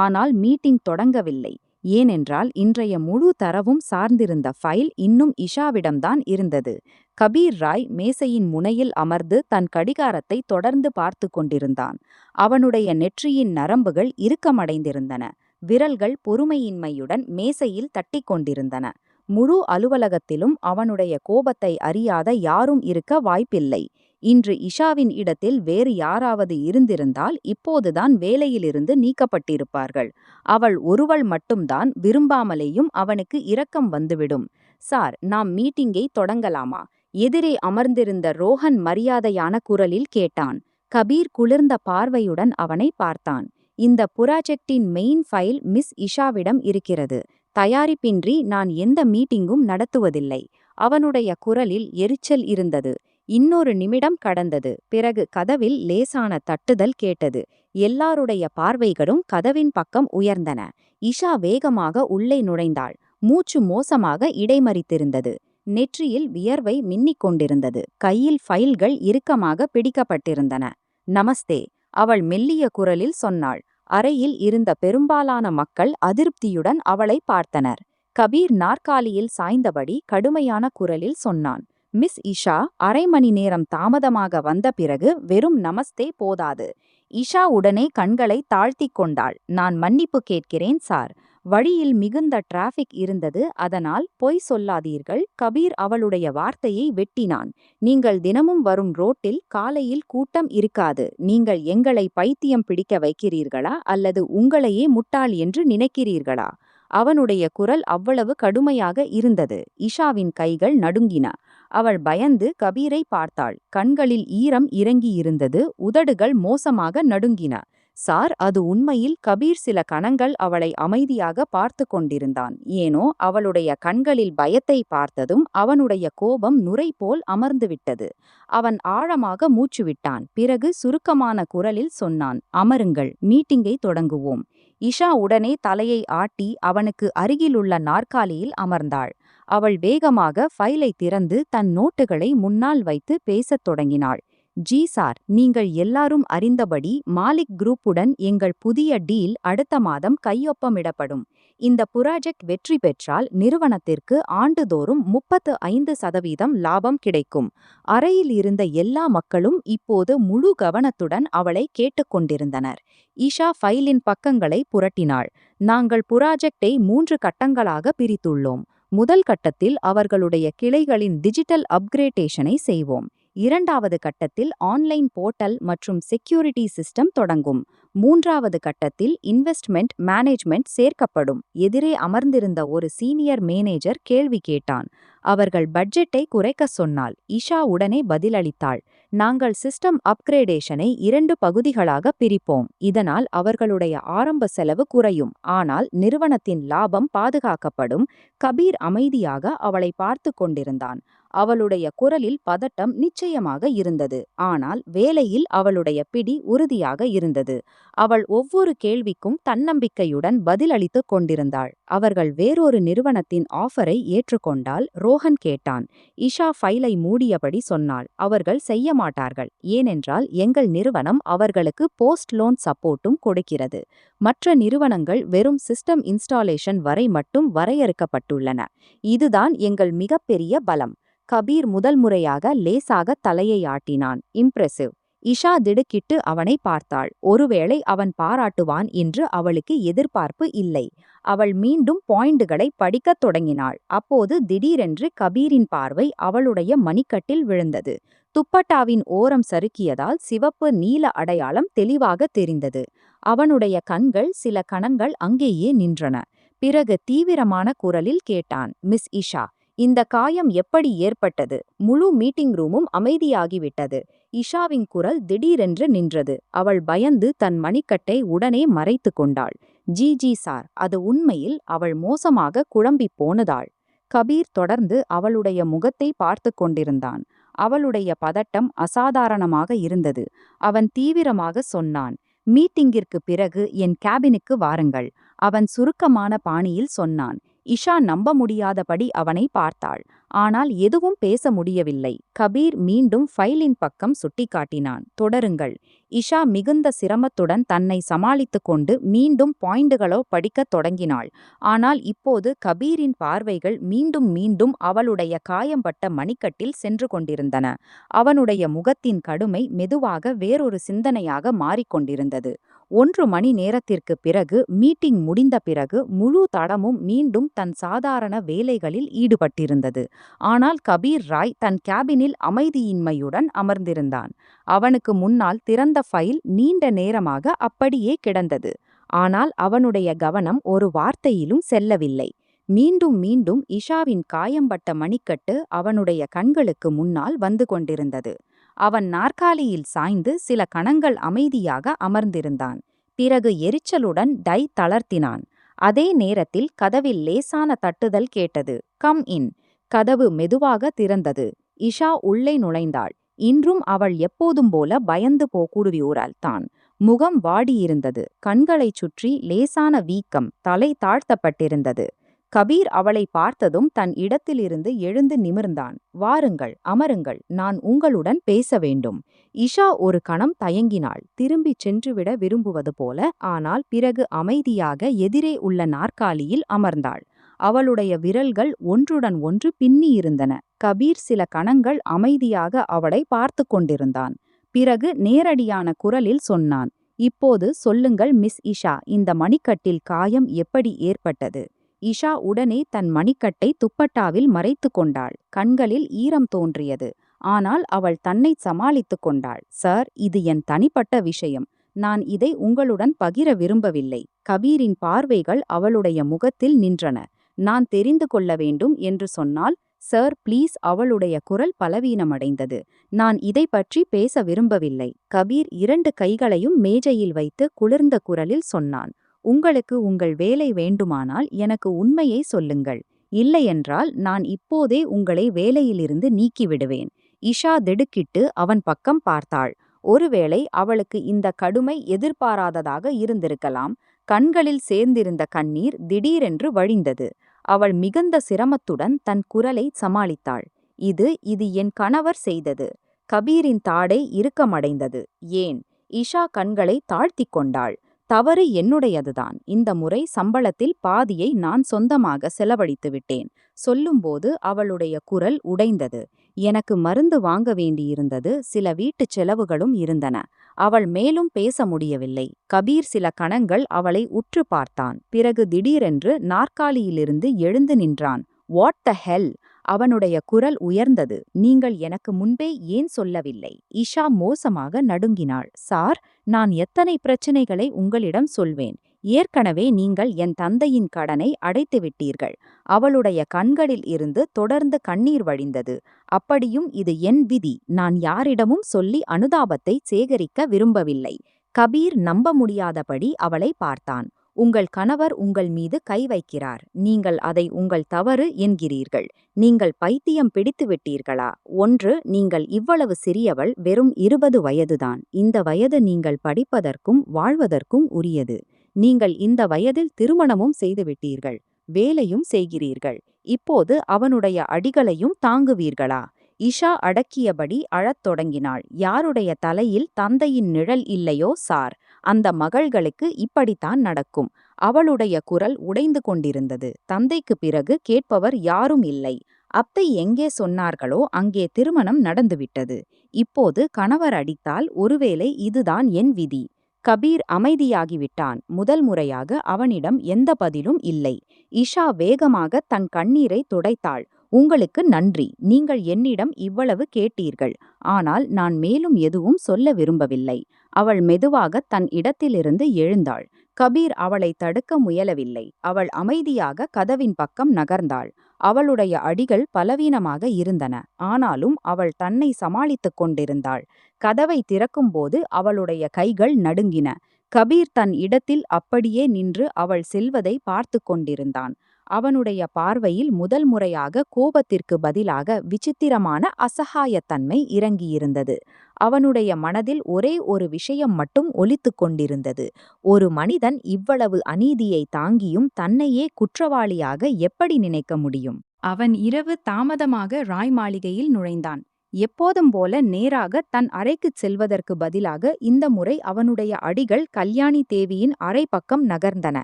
ஆனால் மீட்டிங் தொடங்கவில்லை. ஏனென்றால் இன்றைய முழு தரவும் சார்ந்திருந்த ஃபைல் இன்னும் இஷாவிடம்தான் இருந்தது. கபீர் ராய் மேசையின் முனையில் அமர்ந்து தன் கடிகாரத்தை தொடர்ந்து பார்த்து கொண்டிருந்தான். அவனுடைய நெற்றியின் நரம்புகள் இறுக்கமடைந்திருந்தன. விரல்கள் பொறுமையின்மையுடன் மேசையில் தட்டிக் கொண்டிருந்தன. முழு அலுவலகத்திலும் அவனுடைய கோபத்தை அறியாத யாரும் இருக்க வாய்ப்பில்லை. இன்று இஷாவின் இடத்தில் வேறு யாராவது இருந்திருந்தால் இப்போதுதான் வேலையிலிருந்து நீக்கப்பட்டிருப்பார்கள். அவள் ஒருவள் மட்டும்தான். விரும்பாமலேயும் அவனுக்கு இரக்கம் வந்துவிடும். சார், நாம் மீட்டிங்கை தொடங்கலாமா? எதிரே அமர்ந்திருந்த ரோஹன் மரியாதையான குரலில் கேட்டான். கபீர் குளிர்ந்த பார்வையுடன் அவனை பார்த்தான். இந்த புராஜெக்டின் மெயின் ஃபைல் மிஸ் இஷாவிடம் இருக்கிறது. தயாரிப்பின்றி நான் எந்த மீட்டிங்கும் நடத்துவதில்லை. அவனுடைய குரலில் எரிச்சல் இருந்தது. இன்னொரு நிமிடம் கடந்தது. பிறகு கதவில் லேசான தட்டுதல் கேட்டது. எல்லாருடைய பார்வைகளும் கதவின் பக்கம் உயர்ந்தன. இஷா வேகமாக உள்ளே நுழைந்தாள். மூச்சு மோசமாக இடைமறித்திருந்தது. நெற்றியில் வியர்வை மின்னிக் கொண்டிருந்தது. கையில் ஃபைல்கள் இறுக்கமாக பிடிக்கப்பட்டிருந்தன. நமஸ்தே, அவள் மெல்லிய குரலில் சொன்னாள். அறையில் இருந்த பெரும்பாலான மக்கள் அதிருப்தியுடன் அவளை பார்த்தனர். கபீர் நாற்காலியில் சாய்ந்தபடி கடுமையான குரலில் சொன்னான். மிஸ் இஷா, அரை மணி நேரம் தாமதமாக வந்த பிறகு வெறும் நமஸ்தே போதாது. இஷா உடனே கண்களை தாழ்த்திக் கொண்டாள். நான் மன்னிப்பு கேட்கிறேன் சார். வழியில் மிகுந்த டிராஃபிக் இருந்தது, அதனால் பொய் சொல்லாதீர்கள். கபீர் அவளுடைய வார்த்தையை வெட்டினான். நீங்கள் தினமும் வரும் ரோட்டில் காலையில் கூட்டம் இருக்காது. நீங்கள் எங்களை பைத்தியம் பிடிக்க வைக்கிறீர்களா அல்லது உங்களையே முட்டாள் என்று நினைக்கிறீர்களா? அவனுடைய குரல் அவ்வளவு கடுமையாக இருந்தது. இஷாவின் கைகள் நடுங்கின. அவள் பயந்து கபீரை பார்த்தாள். கண்களில் ஈரம் இறங்கியிருந்தது. உதடுகள் மோசமாக நடுங்கின. சார், அது உண்மையில். கபீர் சில கணங்கள் அவளை அமைதியாக பார்த்து கொண்டிருந்தான். ஏனோ அவளுடைய கண்களில் பயத்தை பார்த்ததும் அவனுடைய கோபம் நுரை போல் அமர்ந்துவிட்டது. அவன் ஆழமாக மூச்சுவிட்டான். பிறகு சுருக்கமான குரலில் சொன்னான், அமருங்கள், மீட்டிங்கை தொடங்குவோம். இஷா உடனே தலையை ஆட்டி அவனுக்கு அருகிலுள்ள நாற்காலியில் அமர்ந்தாள். அவள் வேகமாக ஃபைலை திறந்து தன் நோட்டுகளை முன்னால் வைத்து பேசத் தொடங்கினாள். ஜி சார், நீங்கள் எல்லாரும் அறிந்தபடி மாலிக் குரூப்புடன் எங்கள் புதிய டீல் அடுத்த மாதம் கையொப்பமிடப்படும். இந்த புராஜெக்ட் வெற்றி பெற்றால் நிறுவனத்திற்கு ஆண்டுதோறும் 35% லாபம் கிடைக்கும். அறையில் இருந்த எல்லா மக்களும் இப்போது முழு கவனத்துடன் அவளை கேட்டுக்கொண்டிருந்தனர். ஈஷா ஃபைலின் பக்கங்களை புரட்டினாள். நாங்கள் புராஜெக்டை 3 கட்டங்களாக பிரித்துள்ளோம். முதல் கட்டத்தில் அவர்களுடைய கிளைகளின் டிஜிட்டல் அப்கிரேடேஷனை செய்வோம். இரண்டாவது கட்டத்தில் ஆன்லைன் போர்ட்டல் மற்றும் செக்யூரிட்டி சிஸ்டம் தொடங்கும். மூன்றாவது கட்டத்தில் இன்வெஸ்ட்மெண்ட் மேனேஜ்மெண்ட் சேர்க்கப்படும். எதிரே அமர்ந்திருந்த ஒரு சீனியர் மேனேஜர் கேள்வி கேட்டான். அவர்கள் பட்ஜெட்டை குறைக்க சொன்னால் இஷா உடனே பதிலளித்தாள். நாங்கள் சிஸ்டம் அப்கிரேடேஷனை 2 பகுதிகளாக பிரிப்போம். இதனால் அவர்களுடைய ஆரம்ப செலவு குறையும், ஆனால் நிறுவனத்தின் லாபம் பாதுகாக்கப்படும். கபீர் அமைதியாக அவளை பார்த்து கொண்டிருந்தான். அவளுடைய குரலில் பதட்டம் நிச்சயமாக இருந்தது, ஆனால் வேலையில் அவளுடைய பிடி உறுதியாக இருந்தது. அவள் ஒவ்வொரு கேள்விக்கும் தன்னம்பிக்கையுடன் பதிலளித்துக் கொண்டிருந்தாள். அவர்கள் வேறொரு நிறுவனத்தின் ஆஃபரை ஏற்றுக்கொண்டால்? ரோஹன் கேட்டான். இஷா ஃபைலை மூடியபடி சொன்னாள். அவர்கள் செய்ய மாட்டார்கள், ஏனென்றால் எங்கள் நிறுவனம் அவர்களுக்கு போஸ்ட் லோன் சப்போர்ட்டும் கொடுக்கிறது. மற்ற நிறுவனங்கள் வெறும் சிஸ்டம் இன்ஸ்டாலேஷன் வரை மட்டும் வரையறுக்கப்பட்டுள்ளன. இதுதான் எங்கள் மிகப்பெரிய பலம். கபீர் முதல் முறையாக லேசாக தலையை ஆட்டினான். இம்ப்ரெசிவ். இஷா திடுக்கிட்டு அவனை பார்த்தாள். ஒருவேளை அவன் பாராட்டுவான் என்று அவளுக்கு எதிர்பார்ப்பு இல்லை. அவள் மீண்டும் பாயிண்டுகளை படிக்கத் தொடங்கினாள். அப்போது திடீரென்று கபீரின் பார்வை அவளுடைய மணிக்கட்டில் விழுந்தது. துப்பட்டாவின் ஓரம் சறுக்கியதால் சிவப்பு நீல அடையாளம் தெளிவாக தெரிந்தது. அவனுடைய கண்கள் சில கணங்கள் அங்கேயே நின்றன. பிறகு தீவிரமான குரலில் கேட்டான். மிஸ் இஷா, இந்த காயம் எப்படி ஏற்பட்டது? முழு மீட்டிங் ரூமும் அமைதியாகிவிட்டது. இஷாவின் குரல் திடீரென்று நின்றது. அவள் பயந்து தன் மணிக்கட்டை உடனே மறைத்து கொண்டாள். ஜி சார், அது உண்மையில் அவள் மோசமாக குழம்பிப் போனதாள். கபீர் தொடர்ந்து அவளுடைய முகத்தை பார்த்து கொண்டிருந்தான். அவளுடைய பதட்டம் அசாதாரணமாக இருந்தது. அவன் தீவிரமாக சொன்னான். மீட்டிங்கிற்கு பிறகு என் கேபினுக்கு வாருங்கள். அவன் சுருக்கமான பாணியில் சொன்னான். இஷா நம்ப முடியாதபடி அவனை பார்த்தாள். ஆனால் எதுவும் பேச முடியவில்லை. கபீர் மீண்டும் ஃபைலின் பக்கம் சுட்டிக்காட்டினான். தொடருங்கள். இஷா மிகுந்த சிரமத்துடன் தன்னை சமாளித்துக் கொண்டு மீண்டும் பாயிண்டுகளோ படிக்கத் தொடங்கினாள். ஆனால் இப்போது கபீரின் பார்வைகள் மீண்டும் மீண்டும் அவளுடைய காயம்பட்ட மணிக்கட்டில் சென்று கொண்டிருந்தன. அவனுடைய முகத்தின் கடுமை மெதுவாக வேறொரு சிந்தனையாக மாறிக்கொண்டிருந்தது. 1 மணி நேரத்திற்கு பிறகு மீட்டிங் முடிந்த பிறகு முழு தடமும் மீண்டும் தன் சாதாரண வேலைகளில் ஈடுபட்டிருந்தது. ஆனால் கபீர் ராய் தன் கேபினில் அமைதியின்மையுடன் அமர்ந்திருந்தான். அவனுக்கு முன்னால் திறந்த ஃபைல் நீண்ட நேரமாக அப்படியே கிடந்தது. ஆனால் அவனுடைய கவனம் ஒரு வார்த்தையிலும் செல்லவில்லை. மீண்டும் மீண்டும் இஷாவின் காயம்பட்ட மணிக்கட்டு அவனுடைய கண்களுக்கு முன்னால் வந்து கொண்டிருந்தது. அவன் நாற்காலியில் சாய்ந்து சில கணங்கள் அமைதியாக அமர்ந்திருந்தான். பிறகு எரிச்சலுடன் டை தளர்த்தினான். அதே நேரத்தில் கதவில் லேசான தட்டுதல் கேட்டது. Come in. கதவு மெதுவாக திறந்தது. இஷா உள்ளே நுழைந்தாள். இன்றும் அவள் எப்போதும் போல பயந்து போகக்கூடியவள் தான். முகம் வாடியிருந்தது. கண்களைச் சுற்றி லேசான வீக்கம், தலை தாழ்த்தப்பட்டிருந்தது. கபீர் அவளை பார்த்ததும் தன் இடத்திலிருந்து எழுந்து நிமிர்ந்தான். வாருங்கள், அமருங்கள், நான் உங்களுடன் பேச வேண்டும். இஷா ஒரு கணம் தயங்கினாள், திரும்பிச் சென்றுவிட விரும்புவது போல. ஆனால் பிறகு அமைதியாக எதிரே உள்ள நாற்காலியில் அமர்ந்தாள். அவளுடைய விரல்கள் ஒன்றுடன் ஒன்று பின்னியிருந்தன. கபீர் சில கணங்கள் அமைதியாக அவளை பார்த்து கொண்டிருந்தான். பிறகு நேரடியான குரலில் சொன்னான். இப்போது சொல்லுங்கள் மிஸ் இஷா, இந்த மணிக்கட்டில் காயம் எப்படி ஏற்பட்டது? இஷா உடனே தன் மணிக்கட்டை துப்பட்டாவில் மறைத்து கொண்டாள். கண்களில் ஈரம் தோன்றியது. ஆனால் அவள் தன்னை சமாளித்து கொண்டாள். சார், இது என் தனிப்பட்ட விஷயம். நான் இதை உங்களுடன் பகிர விரும்பவில்லை. கபீரின் பார்வைகள் அவளுடைய முகத்தில் நின்றன. நான் தெரிந்து கொள்ள வேண்டும் என்று சொன்னால்? Sir please. அவளுடைய குரல் பலவீனமடைந்தது. நான் இதை பற்றி பேச விரும்பவில்லை. கபீர் 2 கைகளையும் மேஜையில் வைத்து குளிர்ந்த குரலில் சொன்னான். உங்களுக்கு உங்கள் வேலை வேண்டுமானால் எனக்கு உண்மையை சொல்லுங்கள். இல்லையென்றால் நான் இப்போதே உங்களை வேலையிலிருந்து நீக்கிவிடுவேன். இஷா திடுக்கிட்டு அவன் பக்கம் பார்த்தாள். ஒருவேளை அவளுக்கு இந்த கடுமை எதிர்பாராததாக இருந்திருக்கலாம். கண்களில் சேர்ந்திருந்த கண்ணீர் திடீரென்று வழிந்தது. அவள் மிகுந்த சிரமத்துடன் தன் குரலை சமாளித்தாள். இது என் கணவர் செய்தது. கபீரின் தாடை இறுக்கமடைந்தது. ஏன்? இஷா கண்களை தாழ்த்திக் கொண்டாள். தவறு என்னுடையதுதான். இந்த முறை சம்பளத்தில் பாதியை நான் சொந்தமாக செலவழித்து விட்டேன். சொல்லும்போது அவளுடைய குரல் உடைந்தது. எனக்கு மருந்து வாங்க வேண்டியிருந்தது. சில வீட்டுச் செலவுகளும் இருந்தன. அவள் மேலும் பேச முடியவில்லை. கபீர் சில கணங்கள் அவளை உற்று பார்த்தான். பிறகு திடீரென்று நாற்காலியிலிருந்து எழுந்து நின்றான். வாட் த ஹெல்? அவனுடைய குரல் உயர்ந்தது. நீங்கள் எனக்கு முன்பே ஏன் சொல்லவில்லை? இஷா மோசமாக நடுங்கினாள். சார், நான் எத்தனை பிரச்சினைகளை உங்களிடம் சொல்வேன். ஏற்கனவே நீங்கள் என் தந்தையின் கடனை அடைத்துவிட்டீர்கள். அவளுடைய கண்களில் இருந்து தொடர்ந்து கண்ணீர் வழிந்தது. அப்படியும் இது என் விதி. நான் யாரிடமும் சொல்லி அனுதாபத்தை சேகரிக்க விரும்பவில்லை. கபீர் நம்ப முடியாதபடி அவளை பார்த்தான். உங்கள் கணவர் உங்கள் மீது கை வைக்கிறார். நீங்கள் அதை உங்கள் தவறு என்கிறீர்கள். நீங்கள் பைத்தியம் பிடித்து விட்டீர்களா? ஒன்று, நீங்கள் இவ்வளவு சிறியவள், வெறும் 20 வயதுதான். இந்த வயது நீங்கள் படிப்பதற்கும் வாழ்வதற்கும் உரியது. நீங்கள் இந்த வயதில் திருமணமும் செய்துவிட்டீர்கள். வேலையும் செய்கிறீர்கள். இப்போது அவனுடைய அடிகளையும் தாங்குவீர்களா? இஷா அடக்கியபடி அழத் தொடங்கினாள். யாருடைய தலையில் தந்தையின் நிழல் இல்லையோ சார், அந்த மகள்களுக்கு இப்படித்தான் நடக்கும். அவளுடைய குரல் உடைந்து கொண்டிருந்தது. தந்தைக்கு பிறகு கேட்பவர் யாரும் இல்லை. அத்தை எங்கே சொன்னார்களோ அங்கே திருமணம் நடந்துவிட்டது. இப்போது கணவர் அடித்தால் ஒருவேளை இதுதான் என் விதி. கபீர் அமைதியாகிவிட்டான். முதல் முறையாக அவனிடம் எந்த பதிலும் இல்லை. இஷா வேகமாக தன் கண்ணீரை துடைத்தாள். உங்களுக்கு நன்றி. நீங்கள் என்னிடம் இவ்வளவு கேட்டீர்கள். ஆனால் நான் மேலும் எதுவும் சொல்ல விரும்பவில்லை. அவள் மெதுவாக தன் இடத்திலிருந்து எழுந்தாள். கபீர் அவளை தடுக்க முயலவில்லை. அவள் அமைதியாக கதவின் பக்கம் நகர்ந்தாள். அவளுடைய அடிகள் பலவீனமாக இருந்தன. ஆனாலும் அவள் தன்னை சமாளித்துக் கொண்டிருந்தாள். கதவை திறக்கும்போது அவளுடைய கைகள் நடுங்கின. கபீர் தன் இடத்தில் அப்படியே நின்று அவள் செல்வதை பார்த்து கொண்டிருந்தான். அவனுடைய பார்வையில் முதல் முறையாக கோபத்திற்கு பதிலாக விசித்திரமான அசகாயத்தன்மை இறங்கியிருந்தது. அவனுடைய மனதில் ஒரே ஒரு விஷயம் மட்டும் ஒலித்துக் கொண்டிருந்தது. ஒரு மனிதன் இவ்வளவு அநீதியை தாங்கியும் தன்னையே குற்றவாளியாக எப்படி நினைக்க முடியும்? அவன் இரவு தாமதமாக ராய் மாளிகையில் நுழைந்தான். எப்போதும் போல நேராக தன் அறைக்குச் செல்வதற்கு பதிலாக இந்த முறை அவனுடைய அடிகள் கல்யாணி தேவியின் அறை பக்கம் நகர்ந்தன.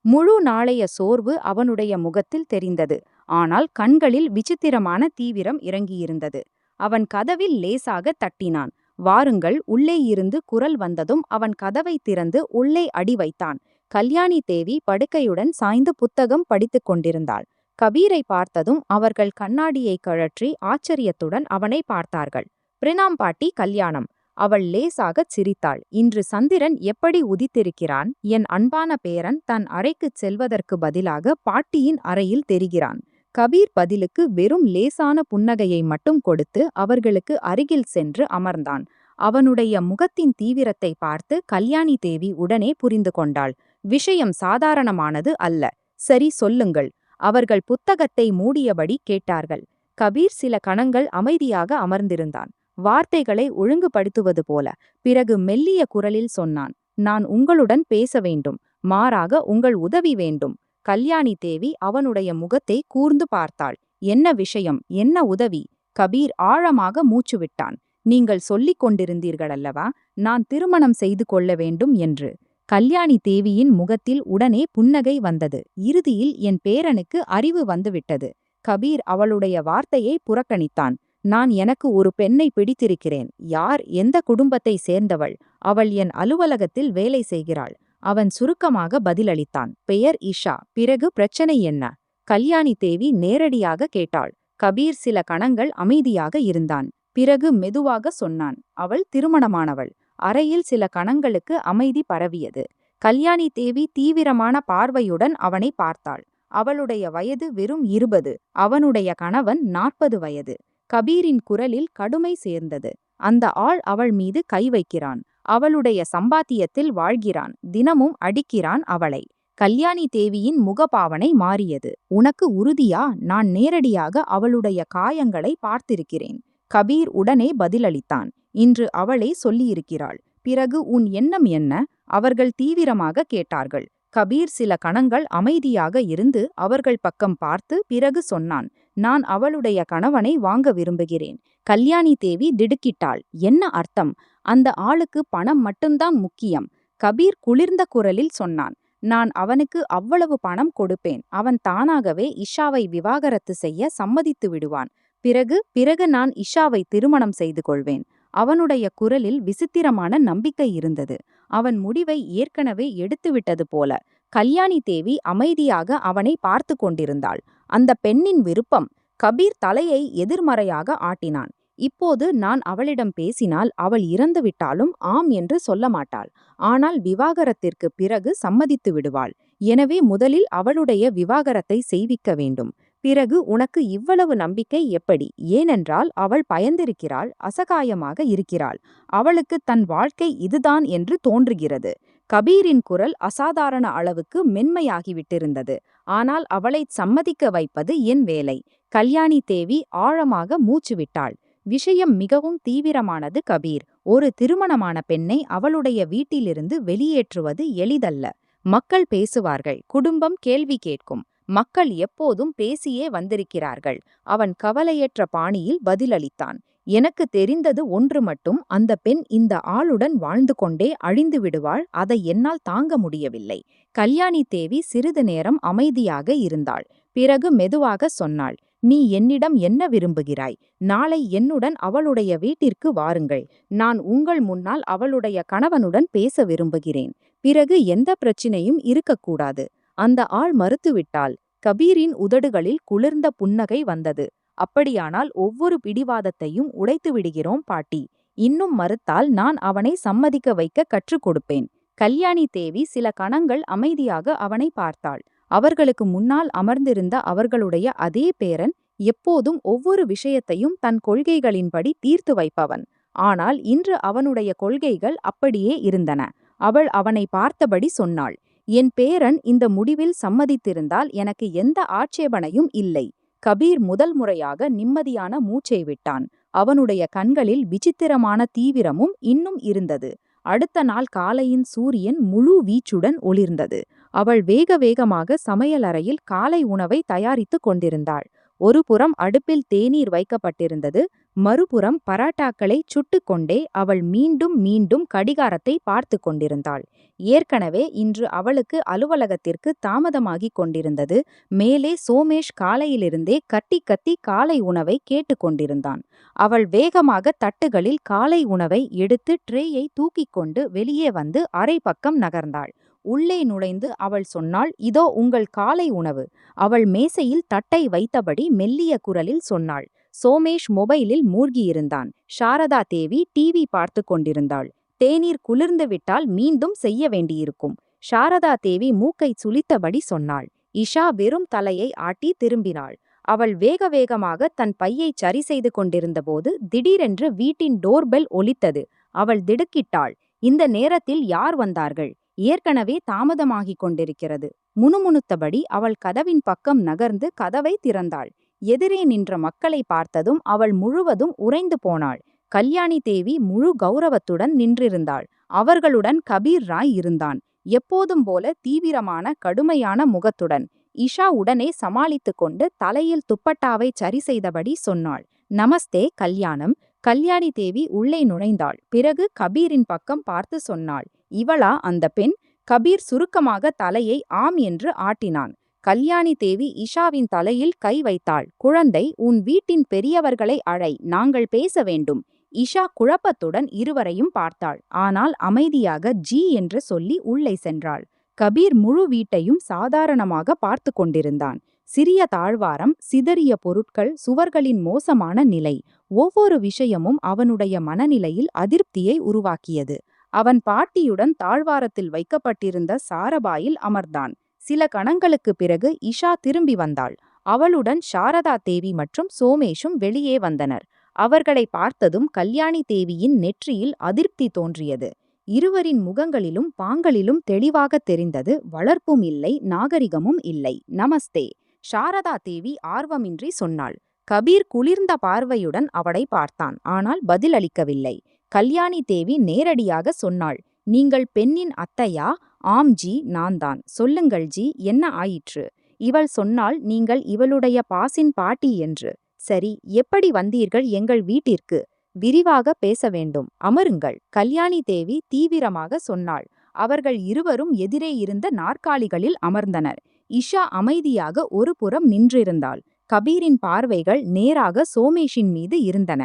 முழு நாளைய சோர்வு அவனுடைய முகத்தில் தெரிந்தது. ஆனால் கண்களில் விசித்திரமான தீவிரம் இறங்கியிருந்தது. அவன் கதவில் லேசாக தட்டினான். வாருங்கள். உள்ளே இருந்து குரல் வந்ததும் அவன் கதவை திறந்து உள்ளே அடி வைத்தான். கல்யாணி தேவி படுக்கையுடன் சாய்ந்து புத்தகம் படித்துக் கொண்டிருந்தாள். கபீரை பார்த்ததும் அவர்கள் கண்ணாடியை கழற்றி ஆச்சரியத்துடன் அவனை பார்த்தார்கள். பிரணாம் பாட்டி. கல்யாணம். அவள் லேசாகச் சிரித்தாள். இன்று சந்திரன் எப்படி உதித்திருக்கிறான்? என் அன்பான பேரன் தன் அறைக்குச் செல்வதற்கு பதிலாக பாட்டியின் அறையில் தெரிகிறான். கபீர் பதிலுக்கு வெறும் லேசான புன்னகையை மட்டும் கொடுத்து அவர்களுக்கு அருகில் சென்று அமர்ந்தான். அவனுடைய முகத்தின் தீவிரத்தை பார்த்து கல்யாணி தேவி உடனே புரிந்து கொண்டாள். விஷயம் சாதாரணமானது அல்ல. சரி, சொல்லுங்கள். அவர்கள் புத்தகத்தை மூடியபடி கேட்டார்கள். கபீர் சில கணங்கள் அமைதியாக அமர்ந்திருந்தான். வார்த்தைகளை ஒழுங்குபடுத்துவது போல. பிறகு மெல்லிய குரலில் சொன்னான். நான் உங்களுடன் பேச வேண்டும். மாறாக உங்கள் உதவி வேண்டும். கல்யாணி தேவி அவனுடைய முகத்தை கூர்ந்து பார்த்தாள். என்ன விஷயம்? என்ன உதவி? கபீர் ஆழமாக மூச்சுவிட்டான். நீங்கள் சொல்லிக் கொண்டிருந்தீர்களல்லவா, நான் திருமணம் செய்து கொள்ள வேண்டும் என்று. கல்யாணி தேவியின் முகத்தில் உடனே புன்னகை வந்தது. இறுதியில் என் பேரனுக்கு அறிவு வந்துவிட்டது. கபீர் அவளுடைய வார்த்தையை புறக்கணித்தான். நான் எனக்கு ஒரு பெண்ணை பிடித்திருக்கிறேன். யார்? எந்த குடும்பத்தை சேர்ந்தவள்? அவள் என் அலுவலகத்தில் வேலை செய்கிறாள். அவன் சுருக்கமாக பதிலளித்தான். பெயர் இஷா. பிறகு பிரச்சனை என்ன? கல்யாணி தேவி நேரடியாக கேட்டாள். கபீர் சில கணங்கள் அமைதியாக இருந்தான். பிறகு மெதுவாக சொன்னான். அவள் திருமணமானவள். அறையில் சில கணங்களுக்கு அமைதி பரவியது. கல்யாணி தேவி தீவிரமான பார்வையுடன் அவனை பார்த்தாள். அவளுடைய வயது வெறும் 20. அவனுடைய கணவன் 40 வயது. கபீரின் குரலில் கடுமை சேர்ந்தது. அந்த ஆள் அவள் மீது கை வைக்கிறான். அவளுடைய சம்பாத்தியத்தில் வாழ்கிறான். தினமும் அடிக்கிறான் அவளை. கல்யாணி தேவியின் முகபாவனை மாறியது. உனக்கு உறுதியா? நான் நேரடியாக அவளுடைய காயங்களை பார்த்திருக்கிறேன். கபீர் உடனே பதிலளித்தான். இன்று அவளே சொல்லியிருக்கிறாள். பிறகு உன் எண்ணம் என்ன? அவர்கள் தீவிரமாக கேட்டார்கள். கபீர் சில கணங்கள் அமைதியாக இருந்து அவர்கள் பக்கம் பார்த்து பிறகு சொன்னான். நான் அவளுடைய கணவனை வாங்க விரும்புகிறேன். கல்யாணி தேவி திடுக்கிட்டாள். என்ன அர்த்தம்? அந்த ஆளுக்கு பணம் மட்டும்தான் முக்கியம். கபீர் குளிர்ந்த குரலில் சொன்னான். நான் அவனுக்கு அவ்வளவு பணம் கொடுப்பேன். அவன் தானாகவே இஷாவை விவாகரத்து செய்ய சம்மதித்து விடுவான். பிறகு நான் இஷாவை திருமணம் செய்து கொள்வேன். அவனுடைய குரலில் விசித்திரமான நம்பிக்கை இருந்தது. அவன் முடிவை ஏற்கனவே எடுத்துவிட்டது போல. கல்யாணி தேவி அமைதியாக அவனை பார்த்து கொண்டிருந்தாள். அந்த பெண்ணின் விருப்பம். கபீர் தலையை எதிர்மறையாக ஆட்டினான். இப்போது நான் அவளிடம் பேசினால் அவள் இறந்துவிட்டாலும் ஆம் என்று சொல்ல மாட்டாள். ஆனால் விவாகரத்திற்கு பிறகு சம்மதித்து விடுவாள். எனவே முதலில் அவளுடைய விவாகரத்தை செய்விக்க வேண்டும். பிறகு உனக்கு இவ்வளவு நம்பிக்கை எப்படி? ஏனென்றால் அவள் பயந்திருக்கிறாள், அசகாயமாக இருக்கிறாள். அவளுக்கு தன் வாழ்க்கை இதுதான் என்று தோன்றுகிறது. கபீரின் குரல் அசாதாரண அளவுக்கு மென்மையாகிவிட்டிருந்தது. ஆனால் அவளை சம்மதிக்க வைப்பது என் வேலை. கல்யாணி தேவி ஆழமாக மூச்சு விட்டாள். விஷயம் மிகவும் தீவிரமானது கபீர். ஒரு திருமணமான பெண்ணை அவளுடைய வீட்டிலிருந்து வெளியேற்றுவது எளிதல்ல. மக்கள் பேசுவார்கள், குடும்பம் கேள்வி கேட்கும். மக்கள் எப்போதும் பேசியே வந்திருக்கிறார்கள். அவன் கவலையற்ற பாணியில் பதிலளித்தான். எனக்கு தெரிந்தது ஒன்று மட்டும், அந்த பெண் இந்த ஆளுடன் வாழ்ந்து கொண்டே அழிந்து விடுவாள். அதை என்னால் தாங்க முடியவில்லை. கல்யாணி தேவி சிறிது நேரம் அமைதியாக இருந்தாள். பிறகு மெதுவாக சொன்னாள், நீ என்னிடம் என்ன விரும்புகிறாய்? நாளை என்னுடன் அவளுடைய வீட்டிற்கு வாருங்கள். நான் உங்கள் முன்னால் அவளுடைய கணவனுடன் பேச விரும்புகிறேன். பிறகு எந்த பிரச்சினையும் இருக்கக்கூடாது. அந்த ஆள் மறுத்துவிட்டாள். கபீரின் உதடுகளில் குளிர்ந்த புன்னகை வந்தது. அப்படியானால் ஒவ்வொரு பிடிவாதத்தையும் உடைத்து விடுகிறோம் பாட்டி. இன்னும் மறுத்தால் நான் அவனை சம்மதிக்க வைக்க கற்றுக் கொடுப்பேன். கல்யாணி தேவி சில கணங்கள் அமைதியாக அவனை பார்த்தாள். அவர்களுக்கு முன்னால் அமர்ந்திருந்த அவர்களுடைய அதே பேரன், எப்போதும் ஒவ்வொரு விஷயத்தையும் தன் கொள்கைகளின்படி தீர்த்து வைப்பவன். ஆனால் இன்று அவனுடைய கொள்கைகள் அப்படியே இருந்தன. அவள் அவனை பார்த்தபடி சொன்னாள், என் பேரன் இந்த முடிவில் சம்மதித்திருந்தால் எனக்கு எந்த ஆட்சேபனையும் இல்லை. கபீர் முதல் முறையாக நிம்மதியான மூச்சை விட்டான். அவனுடைய கண்களில் விசித்திரமான தீவிரமும் இன்னும் இருந்தது. அடுத்த நாள் காலையின் சூரியன் முழு வீச்சுடன் ஒளிர்ந்தது. அவள் வேக வேகமாக சமையலறையில் காலை உணவை தயாரித்துக் கொண்டிருந்தாள். ஒரு புறம் அடுப்பில் தேநீர் வைக்கப்பட்டிருந்தது. மறுபுறம் பராட்டாக்களை சுட்டுக்கொண்டே அவள் மீண்டும் மீண்டும் கடிகாரத்தை பார்த்து கொண்டிருந்தாள். ஏற்கனவே இன்று அவளுக்கு அலுவலகத்திற்கு தாமதமாகிக் கொண்டிருந்தது. மேலே சோமேஷ் காலையிலிருந்தே கத்தி கத்தி காலை உணவை கேட்டுக்கொண்டிருந்தான். அவள் வேகமாக தட்டுகளில் காலை உணவை எடுத்து ட்ரேயை தூக்கிக் கொண்டு வெளியே வந்து அரை பக்கம் நகர்ந்தாள். உள்ளே நுழைந்து அவள் சொன்னாள், இதோ உங்கள் காலை உணவு. அவள் மேசையில் தட்டை வைத்தபடி மெல்லிய குரலில் சொன்னாள். சோமேஷ் மொபைலில் மூழ்கியிருந்தான். சாரதா தேவி டிவி பார்த்து கொண்டிருந்தாள். தேநீர் குளிர்ந்து விட்டால் மீண்டும் செய்ய வேண்டியிருக்கும். சாரதா தேவி மூக்கை சுளித்தபடி சொன்னாள். இஷா வெறும் தலையை ஆட்டி திரும்பினாள். அவள் வேக வேகமாக தன் பையை சரி செய்து கொண்டிருந்தபோது திடீரென்று வீட்டின் டோர்பெல் ஒலித்தது. அவள் திடுக்கிட்டாள். இந்த நேரத்தில் யார் வந்தார்கள்? ஏற்கனவே தாமதமாகிக் கொண்டிருக்கிறது. முணுமுணுத்தபடி அவள் கதவின் பக்கம் நகர்ந்து கதவை திறந்தாள். எதிரே நின்ற மக்களை பார்த்ததும் அவள் முழுவதும் உறைந்து போனாள். கல்யாணி தேவி முழு கௌரவத்துடன் நின்றிருந்தாள். அவர்களுடன் கபீர் ராய் இருந்தான். எப்போதும் போல தீவிரமான கடுமையான முகத்துடன். இஷா உடனே சமாளித்து கொண்டு தலையில் துப்பட்டாவை சரி செய்தபடி சொன்னாள், நமஸ்தே கல்யாணம். கல்யாணி தேவி உள்ளே நுழைந்தாள். பிறகு கபீரின் பக்கம் பார்த்து சொன்னாள், இவளா அந்த பெண்? கபீர் சுருக்கமாக தலையை ஆம் என்று ஆட்டினான். கல்யாணி தேவி இஷாவின் தலையில் கை வைத்தாள். குழந்தை, உன் வீட்டின் பெரியவர்களை அழை, நாங்கள் பேச வேண்டும். இஷா குழப்பத்துடன் இருவரையும் பார்த்தாள். ஆனால் அமைதியாக ஜி என்று சொல்லி உள்ளே சென்றாள். கபீர் முழு வீட்டையும் சாதாரணமாக பார்த்து கொண்டிருந்தான். சிறிய தாழ்வாரம், சிதறிய பொருட்கள், சுவர்களின் மோசமான நிலை, ஒவ்வொரு விஷயமும் அவனுடைய மனநிலையில் அதிருப்தியை உருவாக்கியது. அவன் பாட்டியுடன் தாழ்வாரத்தில் வைக்கப்பட்டிருந்த சாரபாயில் அமர்ந்தான். சில கணங்களுக்கு பிறகு இஷா திரும்பி வந்தாள். அவளுடன் சாரதா தேவி மற்றும் சோமேஷும் வெளியே வந்தனர். அவர்களை பார்த்ததும் கல்யாணி தேவியின் நெற்றியில் அதிருப்தி தோன்றியது. இருவரின் முகங்களிலும் பாங்களிலும் தெளிவாக தெரிந்தது, வளர்ப்பும் இல்லை, நாகரிகமும் இல்லை. நமஸ்தே. சாரதா தேவி ஆர்வமின்றி சொன்னாள். கபீர் குளிர்ந்த பார்வையுடன் அவளை பார்த்தான். ஆனால் பதிலளிக்கவில்லை. கல்யாணி தேவி நேரடியாக சொன்னாள், நீங்கள் பெண்ணின் அத்தையா? ஆம் ஜி, நான் தான். சொல்லுங்கள் ஜி, என்ன ஆயிற்று? இவள் சொன்னாள், நீங்கள் இவளுடைய பாசின் பாட்டி என்று. சரி, எப்படி வந்தீர்கள் எங்கள் வீட்டிற்கு? விரிவாக பேச வேண்டும். அமருங்கள். கல்யாணி தேவி தீவிரமாக சொன்னாள். அவர்கள் இருவரும் எதிரே இருந்த நாற்காலிகளில் அமர்ந்தனர். இஷா அமைதியாக ஒரு புறம் நின்றிருந்தாள். கபீரின் பார்வைகள் நேராக சோமேஷின் மீது இருந்தன.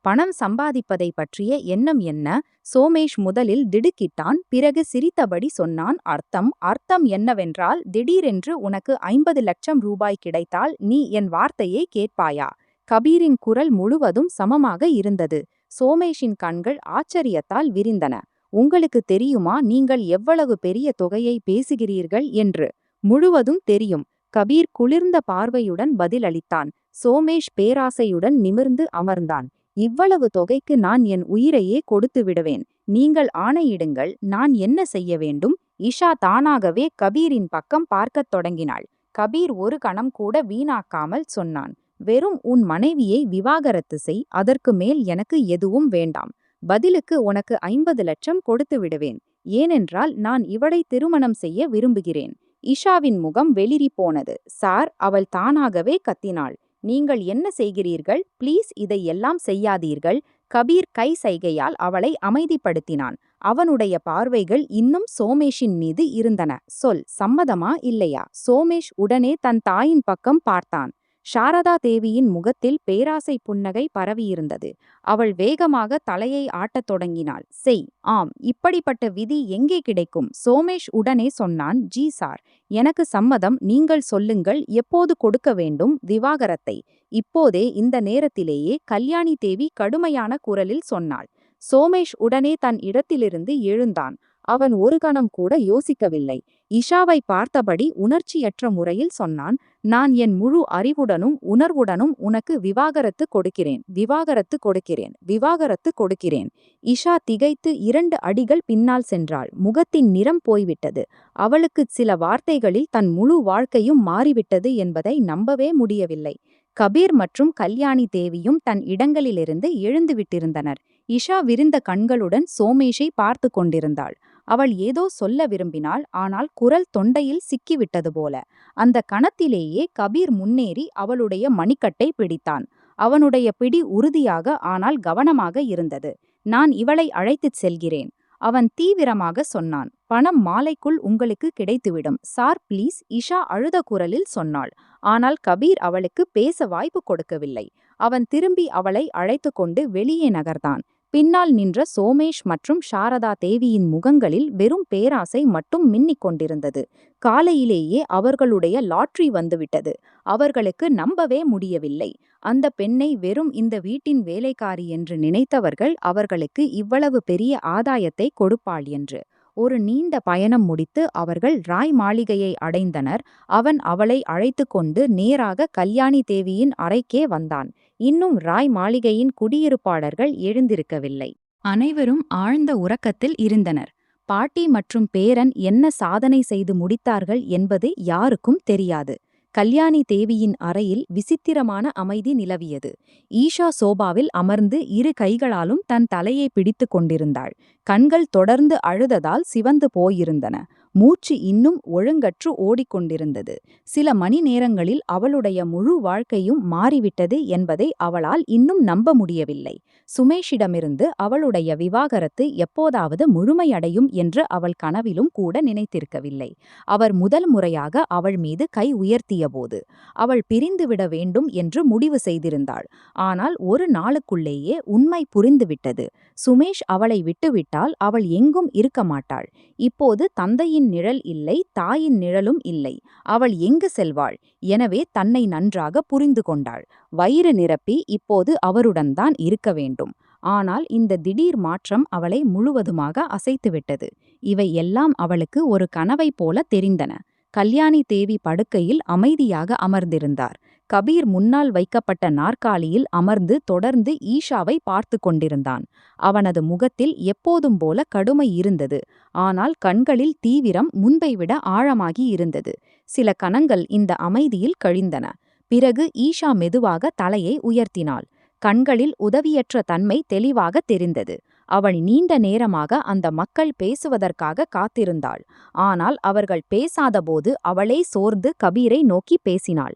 பணம் சம்பாதிப்பதை பற்றிய எண்ணம் என்ன? சோமேஷ் முதலில் திடுக்கிட்டான். பிறகு சிரித்தபடி சொன்னான், அர்த்தம் என்னவென்றால், திடீரென்று உனக்கு 50 லட்சம் ரூபாய் கிடைத்தால் நீ என் வார்த்தையை கேட்பாயா? கபீரின் குரல் முழுவதும் சமமாக இருந்தது. சோமேஷின் கண்கள் ஆச்சரியத்தால் விரிந்தன. உங்களுக்கு தெரியுமா நீங்கள் எவ்வளவு பெரிய தொகையை பேசுகிறீர்கள் என்று? முழுவதும் தெரியும். கபீர் குளிர்ந்த பார்வையுடன் பதிலளித்தான். சோமேஷ் பேராசையுடன் நிமிர்ந்து அமர்ந்தான். இவ்வளவு தொகைக்கு நான் என் உயிரையே கொடுத்து விடுவேன். நீங்கள் ஆணையிடுங்கள், நான் என்ன செய்ய வேண்டும்? இஷா தானாகவே கபீரின் பக்கம் பார்க்கத் தொடங்கினாள். கபீர் ஒரு கணம் கூட வீணாக்காமல் சொன்னான், வெறும் உன் மனைவியை விவாகரத்து செய், அதற்கு மேல் எனக்கு எதுவும் வேண்டாம். பதிலுக்கு உனக்கு 50 லட்சம் கொடுத்து விடுவேன். ஏனென்றால் நான் இவளை திருமணம் செய்ய விரும்புகிறேன். இஷாவின் முகம் வெளிரி போனது. சார், அவள் தானாகவே கத்தினாள். நீங்கள் என்ன செய்கிறீர்கள்? ப்ளீஸ் இதையெல்லாம் செய்யாதீர்கள். கபீர் கை சைகையால் அவளை அமைதிப்படுத்தினான். அவனுடைய பார்வைகள் இன்னும் சோமேஷின் மீது இருந்தன. சொல், சம்மதமா இல்லையா? சோமேஷ் உடனே தன் தாயின் பக்கம் பார்த்தான். சாரதா தேவியின் முகத்தில் பேராசை புன்னகை பரவியிருந்தது. அவள் வேகமாக தலையை ஆட்டத் தொடங்கினாள். செய். ஆம், இப்படிப்பட்ட விதி எங்கே கிடைக்கும்? சோமேஷ் உடனே சொன்னான், ஜி சார், எனக்கு சம்மதம். நீங்கள் சொல்லுங்கள், எப்போது கொடுக்க வேண்டும் விவாகரத்தை? இப்போதே, இந்த நேரத்திலேயே, கல்யாணி தேவி கடுமையான குரலில் சொன்னாள். சோமேஷ் உடனே தன் இடத்திலிருந்து எழுந்தான். அவன் ஒரு கணம் கூட யோசிக்கவில்லை. இஷாவை பார்த்தபடி உணர்ச்சியற்ற முறையில் சொன்னான், நான் என் முழு அறிவுடனும் உணர்வுடனும் உனக்கு விவாகரத்து கொடுக்கிறேன், விவாகரத்து கொடுக்கிறேன், விவாகரத்து கொடுக்கிறேன். இஷா திகைத்து 2 அடிகள் பின்னால் சென்றாள். முகத்தின் நிறம் போய்விட்டது. அவளுக்கு சில வார்த்தைகளில் தன் முழு வாழ்க்கையும் மாறிவிட்டது என்பதை நம்பவே முடியவில்லை. கபீர் மற்றும் கல்யாணி தேவியும் தன் இடங்களிலிருந்து எழுந்துவிட்டிருந்தனர். இஷா விரிந்த கண்களுடன் சோமேஷை பார்த்து கொண்டிருந்தாள். அவள் ஏதோ சொல்ல விரும்பினாள், ஆனால் குரல் தொண்டையில் சிக்கிவிட்டது போல. அந்த கணத்திலேயே கபீர் முன்னேறி அவளுடைய மணிக்கட்டை பிடித்தான். அவனுடைய பிடி உறுதியாக ஆனால் கவனமாக இருந்தது. நான் இவளை அழைத்துச் செல்கிறேன், அவன் தீவிரமாக சொன்னான். பணம் மாலைக்குள் உங்களுக்கு கிடைத்துவிடும் சார், ப்ளீஸ், இஷா அழுத குரலில் சொன்னாள். ஆனால் கபீர் அவளுக்கு பேச வாய்ப்பு கொடுக்கவில்லை. அவன் திரும்பி அவளை அழைத்து கொண்டு வெளியே நகர்ந்தான். பின்னால் நின்ற சோமேஷ் மற்றும் சாரதா தேவியின் முகங்களில் வெறும் பேராசை மட்டும் மின்னிக் கொண்டிருந்தது. காலையிலேயே அவர்களுடைய லாட்டரி வந்துவிட்டது. அவர்களுக்கு நம்பவே முடியவில்லை. அந்த பெண்ணை வெறும் இந்த வீட்டின் வேலைக்காரி என்று நினைத்தவர்கள் அவர்களுக்கு இவ்வளவு பெரிய ஆதாயத்தை கொடுப்பாள் என்று. ஒரு நீண்ட பயணம் முடித்து அவர்கள் ராய் மாளிகையை அடைந்தனர். அவன் அவளை அழைத்து கொண்டு நேராக கல்யாணி தேவியின் அறைக்கே வந்தான். இன்னும் ராய் மாளிகையின் குடியிருப்பாளர்கள் எழுந்திருக்கவில்லை. அனைவரும் ஆழ்ந்த உறக்கத்தில் இருந்தனர். பாட்டி மற்றும் பேரன் என்ன சாதனை செய்து முடித்தார்கள் என்பது யாருக்கும் தெரியாது. கல்யாணி தேவியின் அறையில் விசித்திரமான அமைதி நிலவியது. ஈஷா சோபாவில் அமர்ந்து 2 கைகளாலும் தன் தலையை பிடித்து கொண்டிருந்தாள். கண்கள் தொடர்ந்து அழுததால் சிவந்து போயிருந்தன. மூச்சு இன்னும் ஒழுங்கற்று ஓடிக்கொண்டிருந்தது. சில மணி நேரங்களில் அவளுடைய முழு வாழ்க்கையும் மாறிவிட்டது என்பதை அவளால் இன்னும் நம்ப முடியவில்லை. சுமேஷிடமிருந்து அவளுடைய விவாகரத்து எப்போதாவது முழுமையடையும் என்று அவள் கனவிலும் கூட நினைத்திருக்கவில்லை. அவர் முதல் முறையாக அவள் மீது கை உயர்த்தியபோது அவள் பிரிந்துவிட வேண்டும் என்று முடிவு செய்திருந்தாள். ஆனால் ஒரு நாளுக்குள்ளேயே உண்மை புரிந்துவிட்டது. சுமேஷ் அவளை விட்டுவிட்டால் அவள் எங்கும் இருக்க மாட்டாள். இப்போது தந்தையின் நிழல் இல்லை, தாயின் நிழலும் இல்லை. அவள் எங்கு செல்வாள்? எனவே தன்னை நன்றாக புரிந்து கொண்டாள். வயிறு நிரப்பி இப்போது அவருடன் தான் இருக்க வேண்டும். ஆனால் இந்த திடீர் மாற்றம் அவளை முழுவதுமாக அசைத்துவிட்டது. இவை எல்லாம் அவளுக்கு ஒரு கனவை போல தெரிந்தன. கல்யாணி தேவி படுக்கையில் அமைதியாக அமர்ந்திருந்தார். கபீர் முன்னால் வைக்கப்பட்ட நாற்காலியில் அமர்ந்து தொடர்ந்து ஈஷாவை பார்த்து கொண்டிருந்தான். அவனது முகத்தில் எப்போதும் போல கடுமை இருந்தது. ஆனால் கண்களில் தீவிரம் முன்பை விட ஆழமாகி இருந்தது. சில கணங்கள் இந்த அமைதியில் கழிந்தன. பிறகு ஈஷா மெதுவாக தலையை உயர்த்தினாள். கண்களில் உதவியற்ற தன்மை தெளிவாக தெரிந்தது. அவள் நீண்ட நேரமாக அந்த மக்கள் பேசுவதற்காக காத்திருந்தாள். ஆனால் அவர்கள் பேசாதபோது அவளே சோர்ந்து கபீரை நோக்கி பேசினாள்.